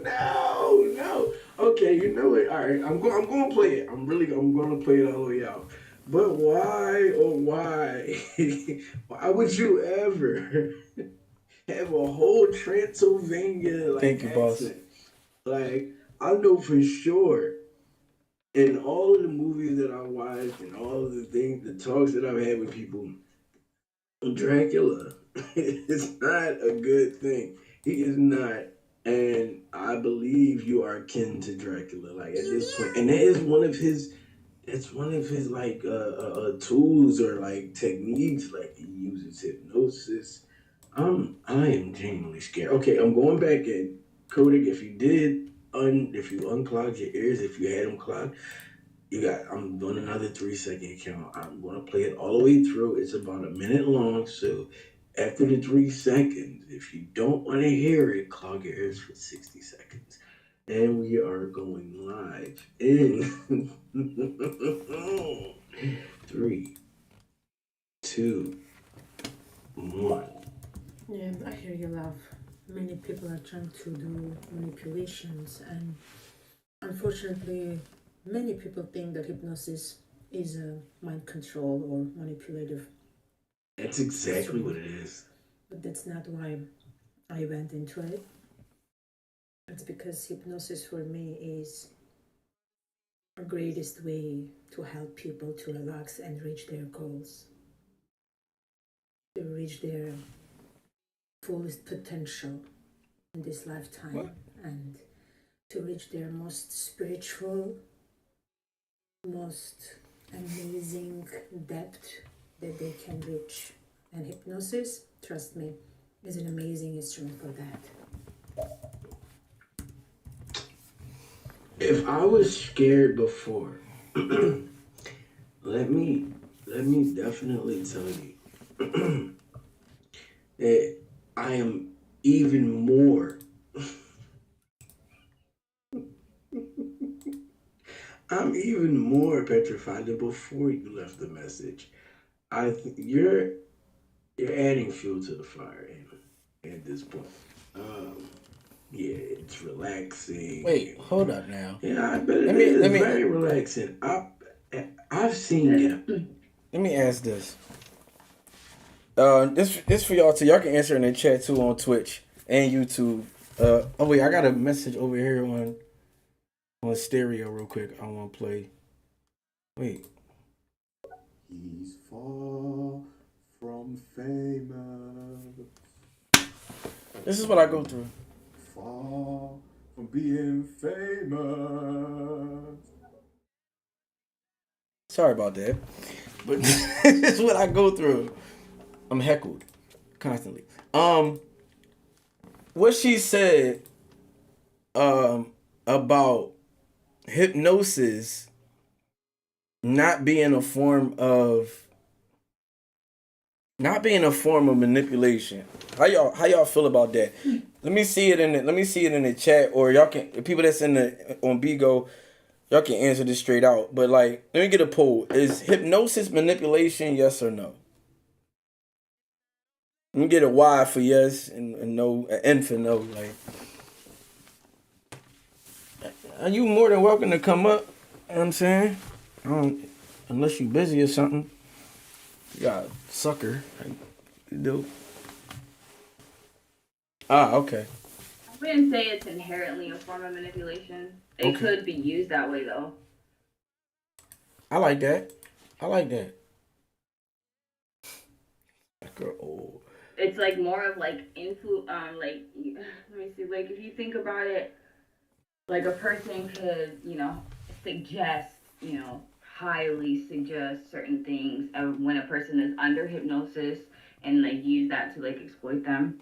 Speaker 2: No. Okay, you know it. All right, I'm going to play it. I'm going to play it all the way out. But why, oh why, why would you ever have a whole Transylvania like
Speaker 7: Thank you, boss.
Speaker 2: accent? Like, I know for sure in all of the movies that I watched and all of the things, the talks that I've had with people, Dracula is not a good thing. He is not. And I believe you are akin to Dracula, like at this point. And that is one of his, it's one of his like tools or like techniques. Like he uses hypnosis. I am genuinely scared. Okay, I'm going back in. Kodak, if you unclogged your ears, if you had them clogged, I'm doing another 3-second count. I'm going to play it all the way through. It's about a minute long. So after the 3 seconds, if you don't want to hear it, clog your ears for 60 seconds. And we are going live in 3, 2, 1.
Speaker 6: Yeah, I hear you, love. Many people are trying to do manipulations, and unfortunately, many people think that hypnosis is a mind control or manipulative.
Speaker 2: That's exactly what it is.
Speaker 6: But that's not why I went into it. It's because hypnosis for me is the greatest way to help people to relax and reach their goals, to reach their fullest potential in this lifetime, and to reach their most spiritual, most amazing depth that they can reach. And hypnosis, trust me, is an amazing instrument for that.
Speaker 2: If I was scared before, let me definitely tell you that I am even more. I'm even more petrified than before you left the message. You're adding fuel to the fire at this point. Yeah, it's relaxing.
Speaker 7: Wait, hold up now.
Speaker 2: Yeah, I bet it is very relaxing. I've seen it.
Speaker 7: Let me ask this. This for y'all too. Y'all can answer in the chat too on Twitch and YouTube. Oh wait, I got a message over here on stereo real quick. I want to play. Wait.
Speaker 8: He's far from famous.
Speaker 7: This is what I go through.
Speaker 8: Far from being famous.
Speaker 7: Sorry about that. But this is what I go through. I'm heckled constantly. What she said about hypnosis not being a form of manipulation. How y'all feel about that? Let me see it in the chat, or y'all can, the people that's on Bigo, y'all can answer this straight out. But like, let me get a poll. Is hypnosis manipulation, yes or no? Let me get a Y for yes and no, an N for no. Like, are you more than welcome to come up? You know what I'm saying? Unless you busy or something. You got a sucker. Like, you do. Ah, okay.
Speaker 5: I wouldn't say it's inherently a form of manipulation. It could be used that way, though.
Speaker 7: I like that. Girl, oh.
Speaker 5: It's like more of like let me see, like if you think about it, like a person could, suggest, highly suggest certain things when a person is under hypnosis and like use that to like exploit them.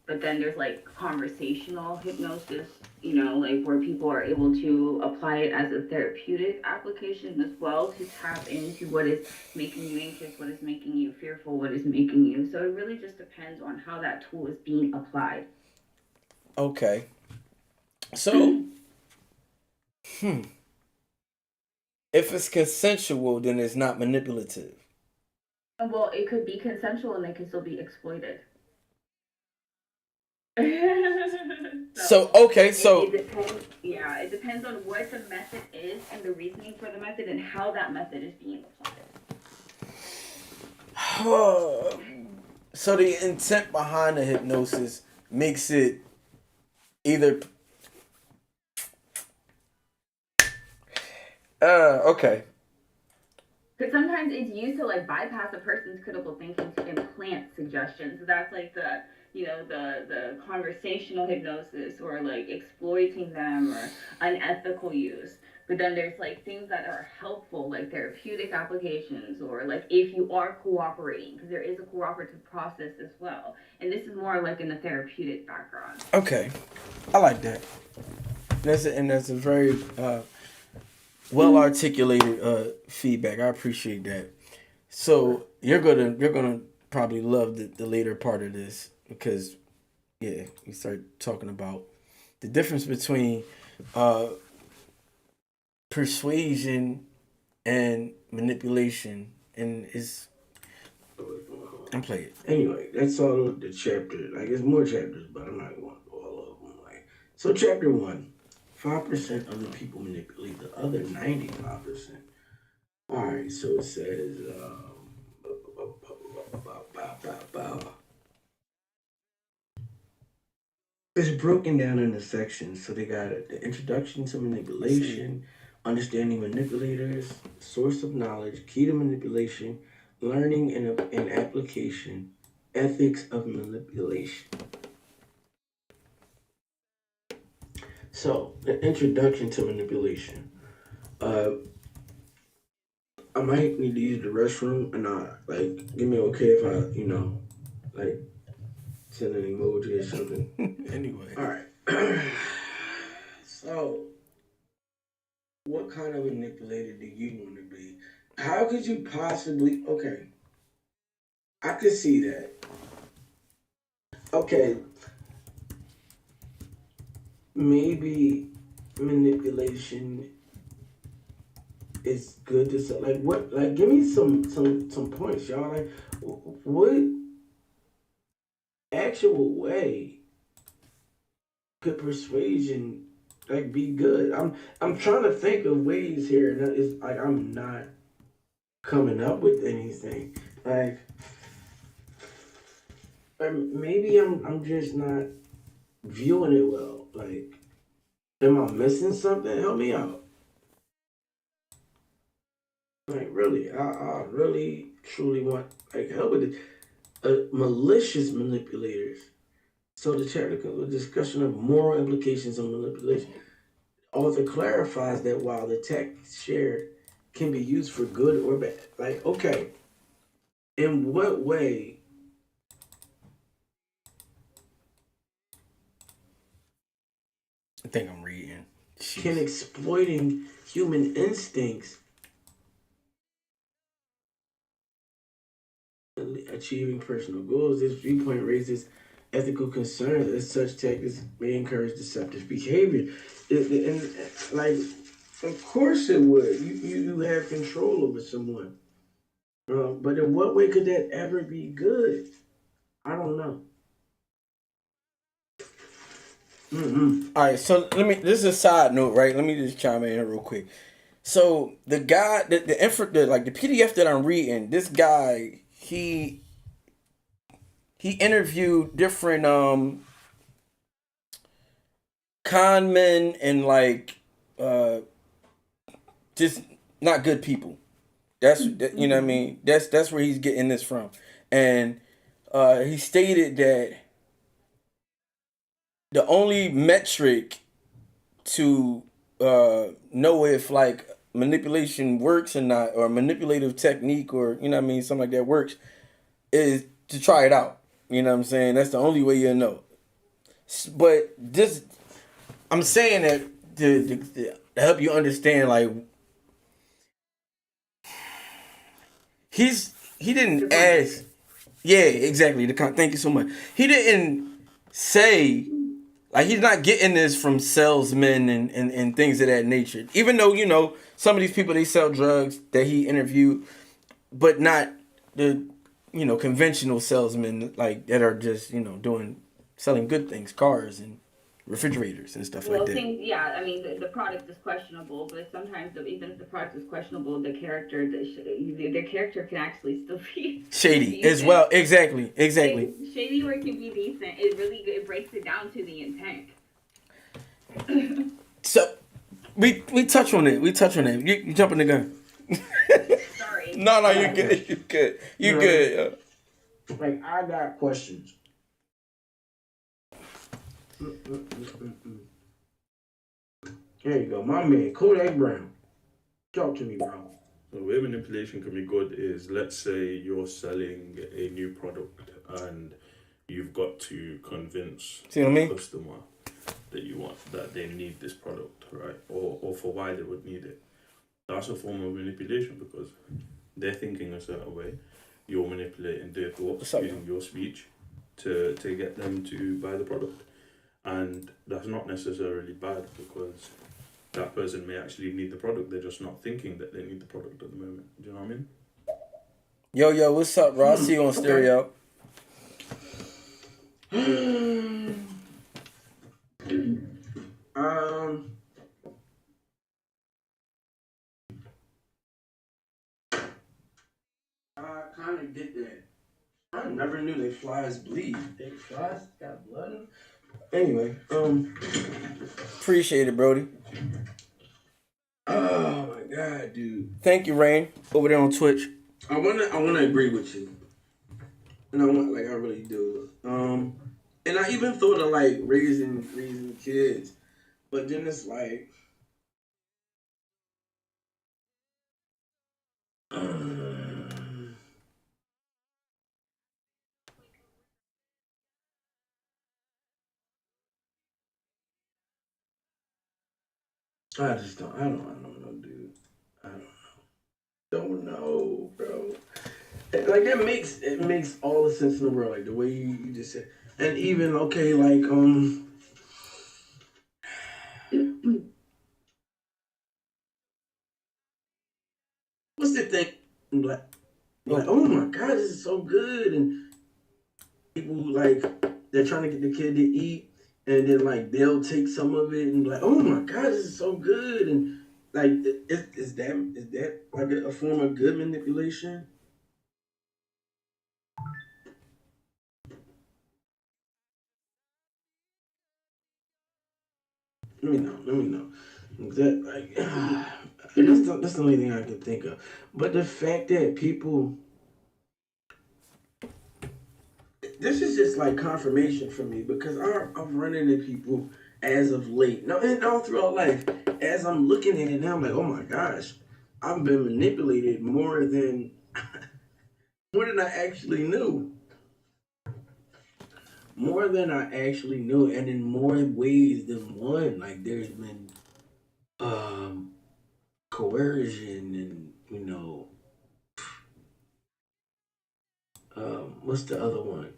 Speaker 5: But then there's like conversational hypnosis, you know, like where people are able to apply it as a therapeutic application as well to tap into what is making you anxious, what is making you fearful, what is making you. So it really just depends on how that tool is being applied.
Speaker 7: Okay. So, if it's consensual, then it's not manipulative.
Speaker 5: Well, it could be consensual and it can still be exploited.
Speaker 7: So, okay, so
Speaker 5: it depends. Yeah, it depends on what the method is and the reasoning for the method and how that method is being applied.
Speaker 7: so the intent behind the hypnosis makes it either okay.
Speaker 5: Because sometimes it's used to like bypass a person's critical thinking to implant suggestions. So that's like the, you know, the conversational hypnosis or like exploiting them or unethical use. But then there's like things that are helpful, like therapeutic applications, or like if you are cooperating, because there is a cooperative process as well. And this is more like in the therapeutic background.
Speaker 7: Okay, I like that. That's a very well articulated feedback. I appreciate that. So you're gonna probably love the later part of this because we start talking about the difference between persuasion and manipulation, and I'm playing.
Speaker 2: Anyway, that's all the chapter. Like, it's more chapters, but I'm not going to go all of them. Like, so chapter 1, 5% of the people manipulate the other 95%. All right, so it says, it's broken down into sections. So they got the introduction to manipulation, understanding manipulators, source of knowledge, key to manipulation, learning and application, ethics of manipulation. So, the introduction to manipulation. I might need to use the restroom, and give me okay if I, send an emoji or something.
Speaker 7: Anyway.
Speaker 2: All right. So, what kind of manipulator do you want to be? How could you possibly? Okay, I could see that. Okay, maybe manipulation is good to say. Like what? Like give me some points, y'all. Like what actual way could persuasion be good? I'm trying to think of ways here, and it's like I'm not coming up with anything. Like maybe I'm just not viewing it well. Like, am I missing something? Help me out. Like really, I really truly want help with it. Malicious manipulators. So the chapter comes with a discussion of moral implications of manipulation. Author clarifies that while the text shared can be used for good or bad. Like, okay, in what way
Speaker 7: I think I'm reading.
Speaker 2: can exploiting human instincts achieving personal goals? This viewpoint raises ethical concerns as such tactics may encourage deceptive behavior. And like, of course it would. You have control over someone. But in what way could that ever be good? I don't know.
Speaker 7: All right, so this is a side note, right? Let me just chime in here real quick. So the guy, the PDF that I'm reading, this guy, he interviewed different con men and just not good people. That's you know what I mean. That's where he's getting this from, and he stated that the only metric to know if manipulation works or not, or manipulative technique, or you know what I mean, something like that works, is to try it out. You know what I'm saying? That's the only way you'll know. But this, I'm saying that to help you understand, like he didn't ask. Yeah, exactly. Thank you so much. He didn't say, like, he's not getting this from salesmen and things of that nature. Even though, you know, some of these people, they sell drugs that he interviewed, but not the, you know, conventional salesmen, like, that are just, you know, selling good things, cars and refrigerators and stuff like that.
Speaker 5: Yeah, I mean, the product is questionable, but sometimes even if the product is questionable, the character, their character can actually still be
Speaker 7: shady as well. Exactly.
Speaker 5: Shady or it can be decent. It breaks it down to the intent.
Speaker 7: So we touch on it. You jumping the gun.
Speaker 5: Sorry.
Speaker 7: No, you're good. You good.
Speaker 2: Like, I got questions. There you go, my man, Kodak Brown. Talk to me, bro.
Speaker 3: So where manipulation can be good is, let's say you're selling a new product and you've got to convince the customer that they need this product, right? Or for why they would need it. That's a form of manipulation because they're thinking a certain way. You're manipulating their thoughts using your speech to get them to buy the product. And that's not necessarily bad because that person may actually need the product. They're just not thinking that they need the product at the moment. Do you know what I mean?
Speaker 7: Yo, what's up, bro? I see you on stereo.
Speaker 2: I kind of get that. I never knew they flies bleed. They flies got blood in them. Anyway,
Speaker 7: appreciate it, Brody.
Speaker 2: Oh my God, dude.
Speaker 7: Thank you, Rain, over there on Twitch.
Speaker 2: I wanna agree with you. And I really do. And I even thought of like raising kids. But then it's like I don't know, dude. I don't know, bro. Like it makes all the sense in the world, like the way you just said. And even okay, like what's the thing? Like, oh my God, this is so good, and people like they're trying to get the kid to eat. And then, like, they'll take some of it and be like, oh my God, this is so good. And, like, is that like a form of good manipulation? Let me know. That, like, that's the only thing I can think of. But the fact that people... This is just like confirmation for me because I'm running into people as of late. No, and all throughout life, as I'm looking at it now, I'm like, oh my gosh, I've been manipulated more than I actually knew. More than I actually knew, and in more ways than one. Like there's been coercion and, you know, what's the other one?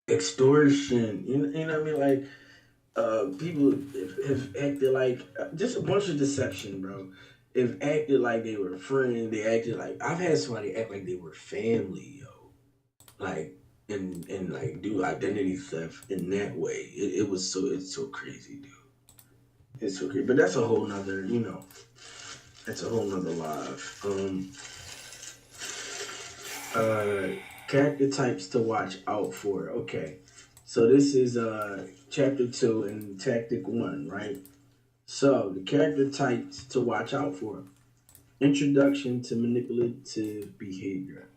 Speaker 2: Extortion, you know what I mean? Like, people have acted like just a bunch of deception, bro. Have acted like they were friends. They acted like I've had somebody act like they were family, yo. Like and like do identity theft in that way. It's so crazy, dude. It's so crazy. But that's a whole nother, you know. That's a whole nother live. Character types to watch out for. Okay. So this is chapter 2 and tactic 1, right? So the character types to watch out for. Introduction to manipulative behavior.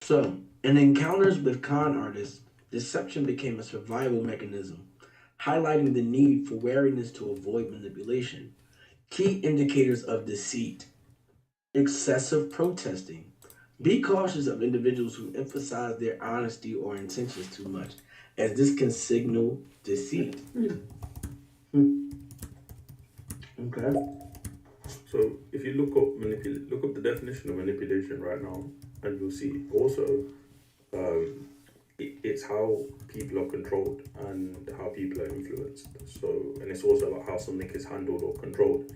Speaker 2: So in encounters with con artists, deception became a survival mechanism, highlighting the need for wariness to avoid manipulation. Key indicators of deceit: excessive protesting, Be cautious of individuals who emphasize their honesty or intentions too much, as this can signal deceit. Okay.
Speaker 3: So if you look up the definition of manipulation right now, and you'll see also, it's how people are controlled and how people are influenced. So, and it's also about how something is handled or controlled.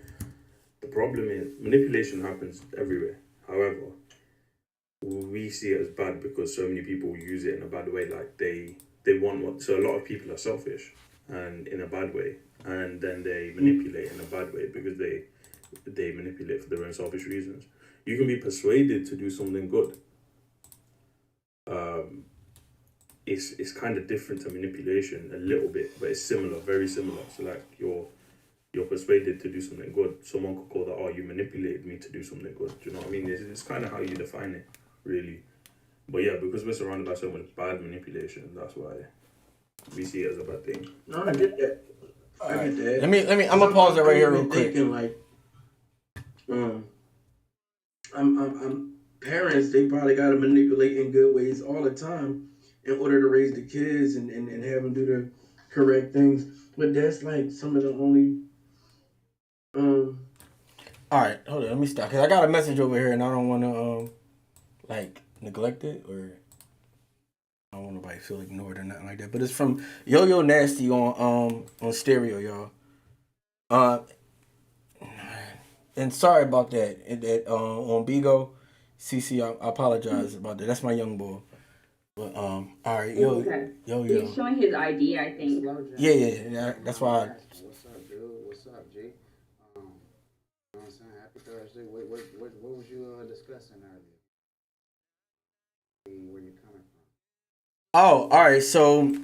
Speaker 3: The problem is manipulation happens everywhere. However, we see it as bad because so many people use it in a bad way. Like they want what. So a lot of people are selfish and in a bad way, and then they manipulate in a bad way because they manipulate for their own selfish reasons. You can be persuaded to do something good. It's kind of different to manipulation a little bit, but it's similar, very similar. So like you're persuaded to do something good. Someone could call that, oh, you manipulated me to do something good. Do you know what I mean? It's kind of how you define it, really. But yeah, because we're surrounded by so much bad manipulation, that's why we see it as a bad thing.
Speaker 2: No, I get that. I get that.
Speaker 7: Let me. I'm gonna pause it right here real
Speaker 2: I'm
Speaker 7: quick.
Speaker 2: thinking like, I'm parents. They probably gotta manipulate in good ways all the time in order to raise the kids and have them do the correct things. But that's like some of the only.
Speaker 7: All right, hold on. Let me stop because I got a message over here and I don't want to like neglect it or I don't want nobody to feel ignored or nothing like that. But it's from Yo Yo Nasty on stereo, y'all. And sorry about that. On Bigo, CC, I apologize about that. That's my young boy. But all right, yo.
Speaker 5: He's showing his ID, I think.
Speaker 7: Yeah. That's why.
Speaker 9: What's up, dude? What's up, G? You know what I'm saying? Happy Thursday. What was you discussing earlier? Where you coming from?
Speaker 7: Oh, all right. So,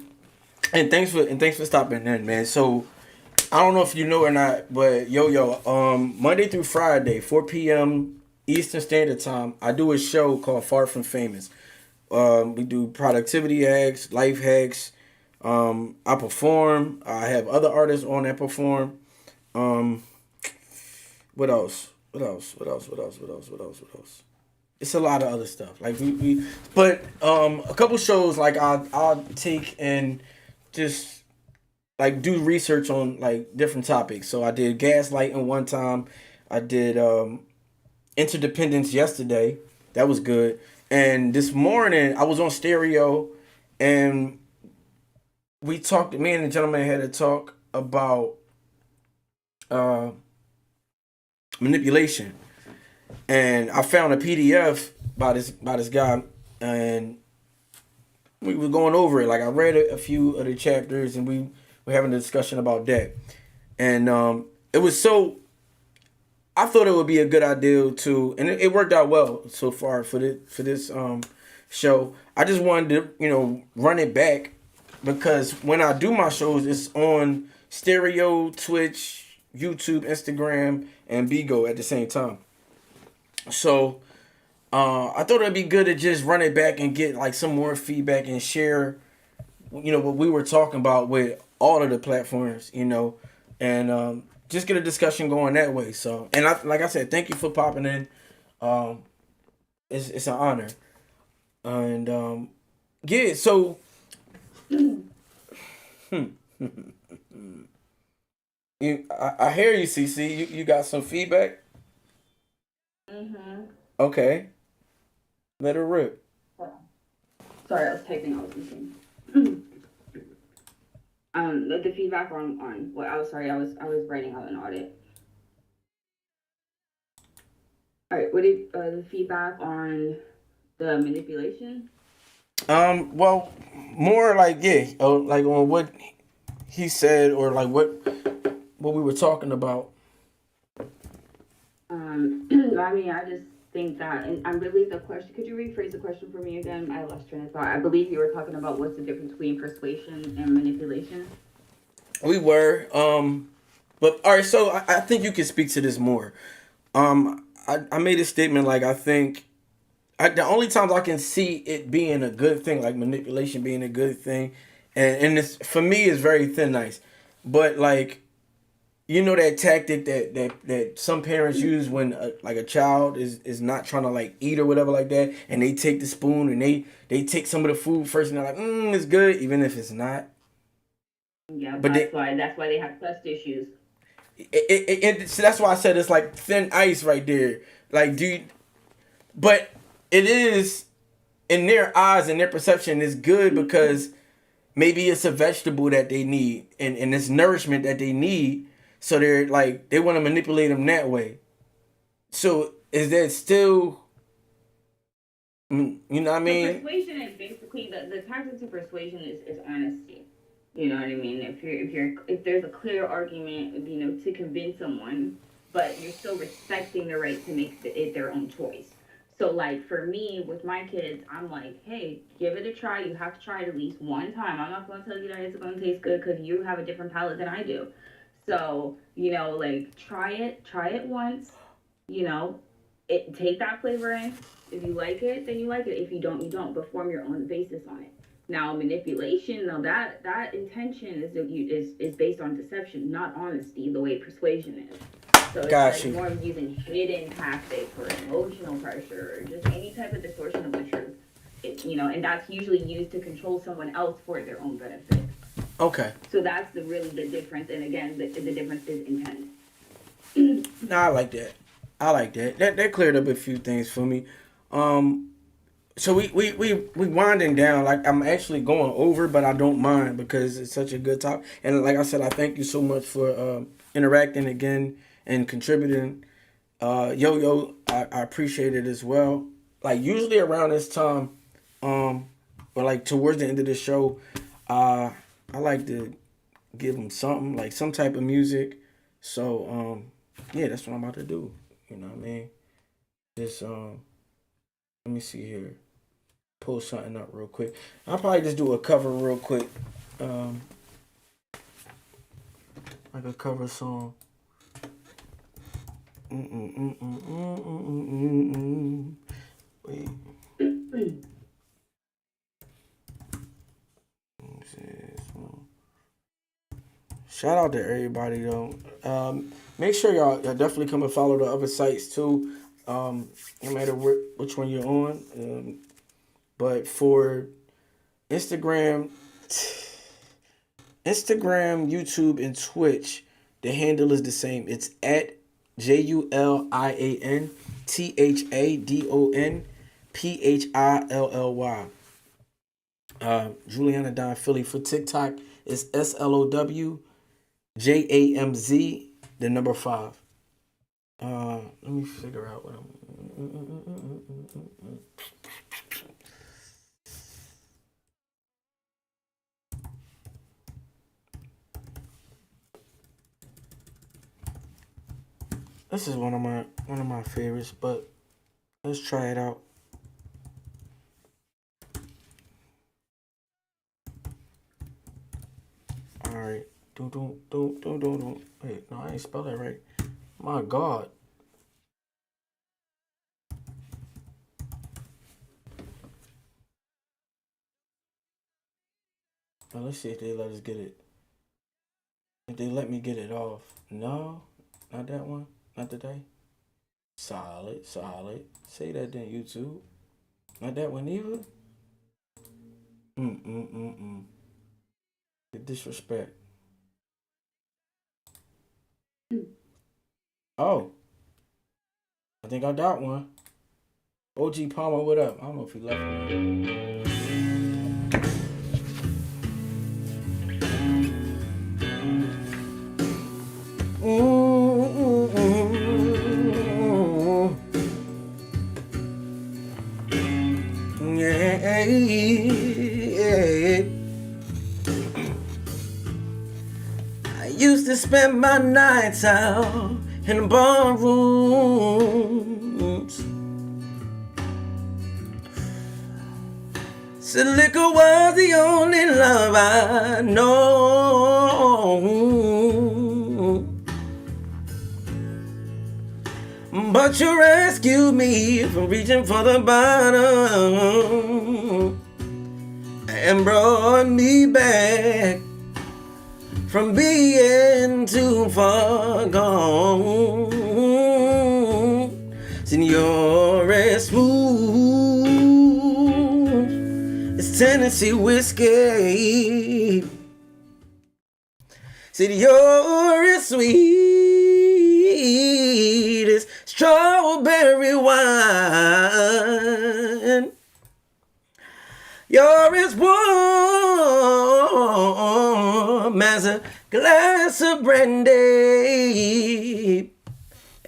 Speaker 7: and thanks for stopping in, man. So, I don't know if you know or not, but Monday through Friday, 4 p.m. Eastern Standard Time, I do a show called Far From Famous. We do productivity hacks, life hacks. I perform. I have other artists on that perform. What else? It's a lot of other stuff. Like but a couple shows like I'll take and just like do research on like different topics. So I did gaslighting one time. I did interdependence yesterday. That was good. And this morning I was on stereo and me and the gentleman had a talk about manipulation. And I found a PDF by this guy and we were going over it. Like I read a few of the chapters and we were having a discussion about that. And it was I thought it would be a good idea to, and it worked out well so far for this show. I just wanted to, run it back because when I do my shows, it's on stereo, Twitch, YouTube, Instagram, and Bigo at the same time. So I thought it'd be good to just run it back and get like some more feedback and share, what we were talking about with all of the platforms, and just get a discussion going that way. So, and like I said, thank you for popping in. It's an honor. And yeah, so I hear you, CC. You got some feedback?
Speaker 5: Mm-hmm.
Speaker 7: Okay. Let her rip.
Speaker 5: Sorry, I was typing. I was listening. The feedback on what I was writing out an audit. All right, what is the feedback on the manipulation?
Speaker 7: Well, more like like on what he said or like what we were talking about.
Speaker 5: I mean, I just think that, and I believe the question. Could you rephrase the question for me again? I lost train of thought. I believe you were talking about what's the difference between persuasion and manipulation.
Speaker 7: We were, but all right. So I think you can speak to this more. I made a statement like I think the only times I can see it being a good thing, like manipulation being a good thing, and it's for me is very thin ice, but like
Speaker 2: you know that tactic that some parents use when like a child is not trying to like eat or whatever like that, and they take the spoon and they take some of the food first and they're like, it's good, even if it's not.
Speaker 5: Yeah,
Speaker 2: But
Speaker 5: that's why they have trust issues.
Speaker 2: So that's why I said it's like thin ice right there. Like, but it is in their eyes and their perception is good because maybe it's a vegetable that they need and it's nourishment that they need. So they're like, they want to manipulate them that way. So is that still, you know what I mean?
Speaker 5: So persuasion is basically the tactic to persuasion is honesty. You know what I mean? If there's a clear argument, to convince someone, but you're still respecting the right to make it their own choice. So like for me with my kids, I'm like, hey, give it a try. You have to try it at least one time. I'm not going to tell you that it's going to taste good because you have a different palate than I do. So, like try it once, take that flavor in. If you like it, then you like it. If you don't, you don't, but form your own basis on it. Now, manipulation, that intention is based on deception, not honesty, the way persuasion is. So it's like more of using hidden tactics or emotional pressure or just any type of distortion of the truth. And that's usually used to control someone else for their own benefit.
Speaker 2: Okay.
Speaker 5: So that's really the difference. And again, the difference is intent.
Speaker 2: No, I like that. That cleared up a few things for me. So we winding down. Like I'm actually going over, but I don't mind because it's such a good talk. And like I said, I thank you so much for interacting again and contributing. Yo, I appreciate it as well. Like usually around this time, or like towards the end of the show, I like to give them something, like some type of music. So yeah, that's what I'm about to do. You know what I mean? Just let me see here. Pull something up real quick. I'll probably just do a cover real quick. Like a cover song. Wait. Shout out to everybody though. Make sure y'all definitely come and follow the other sites too. No matter which one you're on. But for Instagram, YouTube, and Twitch, the handle is the same. It's at JulianThadonPhilly. Juliana Don Philly. For TikTok, it's SLOWJAMZ, the number 5. Let me figure out what I'm. This is one of my favorites, but let's try it out. All right. Don't. Wait, no, I ain't spell that right. My God. Now let's see if they let us get it. If they let me get it off. No, not that one. Not today. Solid. Say that then, YouTube. Not that one either. The disrespect. Oh. I think I got one. OG Palmer, what up? I don't know if he left me. I used to spend my nights out in the barrooms. Said liquor was the only love I know. But you rescued me from reaching for the bottom and brought me back from being too far gone. Senora smooth as Tennessee whiskey. Senora sweet as strawberry wine. You're as warm as a glass of brandy.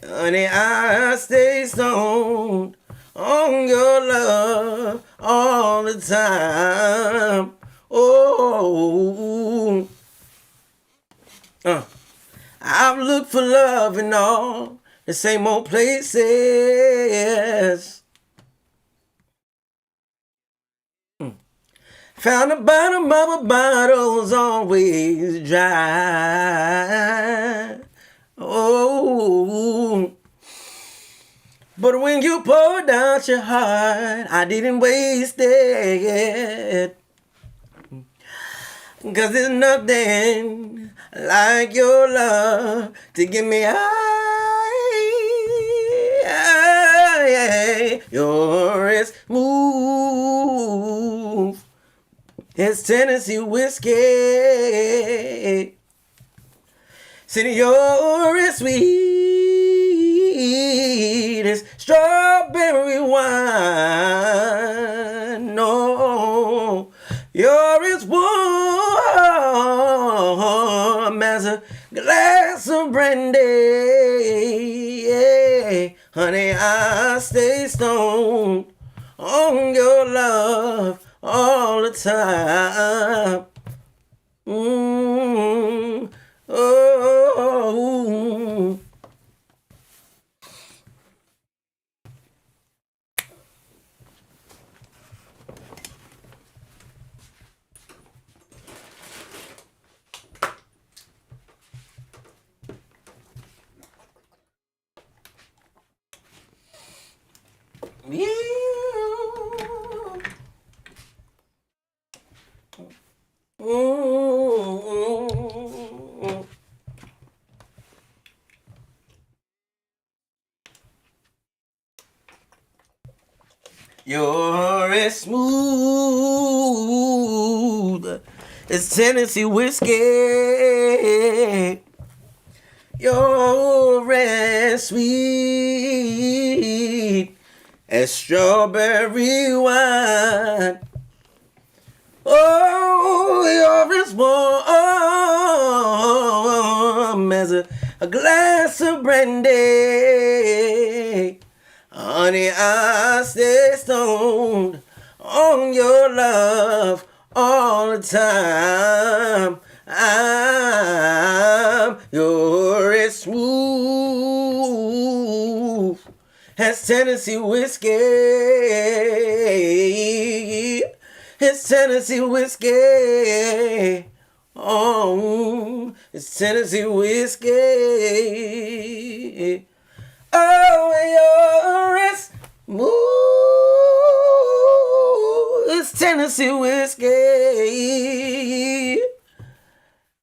Speaker 2: Honey, I stay stoned on your love all the time. Oh, I've looked for love in all the same old places. Found the bottom of a bottle's always dry. Oh, but when you poured out your heart, I didn't waste it. 'Cause there's nothing like your love to get me high. You're as smooth as Tennessee whiskey. Senor is sweet as strawberry wine. No, you're as warm as a glass of brandy. Yeah. Honey, I stay stoned on your love all the time. Oh. Yeah. You're as smooth as Tennessee whiskey. You're as sweet as strawberry wine. Oh, you're as warm as a glass of brandy. Honey, I stay stoned on your love all the time. You're as smooth as Tennessee whiskey. It's Tennessee whiskey. Oh, it's Tennessee whiskey. Oh, you're as smooth as Tennessee whiskey.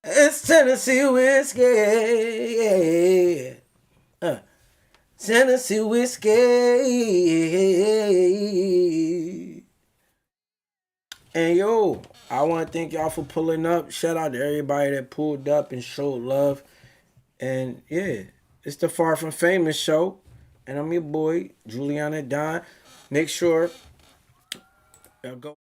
Speaker 2: It's Tennessee whiskey. Tennessee whiskey. And yo, I want to thank y'all for pulling up. Shout out to everybody that pulled up and showed love. And yeah, it's the Far From Famous show. And I'm your boy, Juliana Don. Make sure y'all go.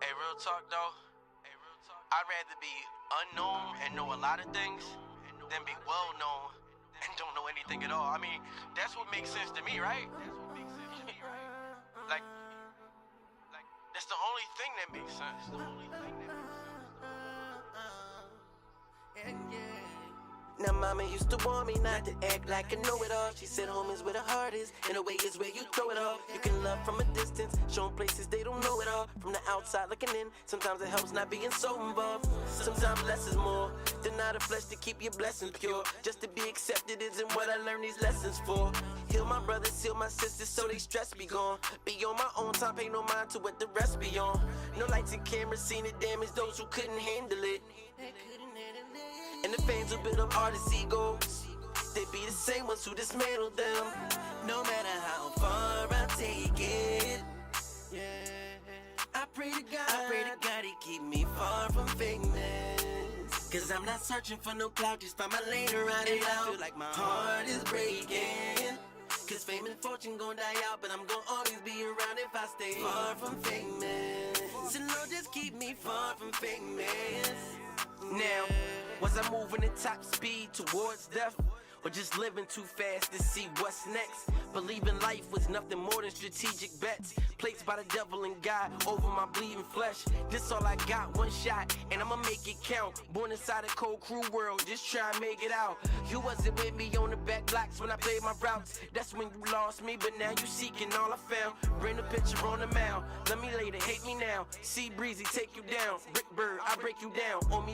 Speaker 2: Hey, real talk though. I'd rather be unknown and know a lot of things than be well known and don't know anything at all. I mean, that's what makes sense to me, right? Like that's the only thing that makes sense.
Speaker 1: Now mama used to warn me not to act like I know it all. She said home is where the heart is, and the way is where you throw it all. You can love from a distance, show 'em places they don't know it all. From the outside looking in, sometimes it helps not being so involved. Sometimes less is more. Deny the flesh to keep your blessings pure. Just to be accepted isn't what I learned these lessons for. Heal my brothers, heal my sisters so they stress be gone. Be on my own time, pay no mind to what the rest be on. No lights and cameras seen it damage those who couldn't handle it. And the fans who build up artists' egos, they be the same ones who dismantle them. No matter how far I take it, yeah. I pray to God he keep me far from famous. Cause I'm not searching for no clout, just find my lane around it out. I feel like my heart is breaking. Cause fame and fortune gon' die out, but I'm gon' always be around if I stay far from famous. So Lord, just keep me far from famous. Now, was I moving at top speed towards death? Or just living too fast to see what's next? Believing life was nothing more than strategic bets placed by the devil and God over my bleeding flesh. This all I got, one shot, and I'ma make it count. Born inside a cold, cruel world, just try and make it out. You wasn't with me on the back blocks when I played my routes. That's when you lost me, but now you seeking all I found. Bring the picture on the mound, let me later, hate me now. See Breezy take you down, Brick Bird, I break you down. On me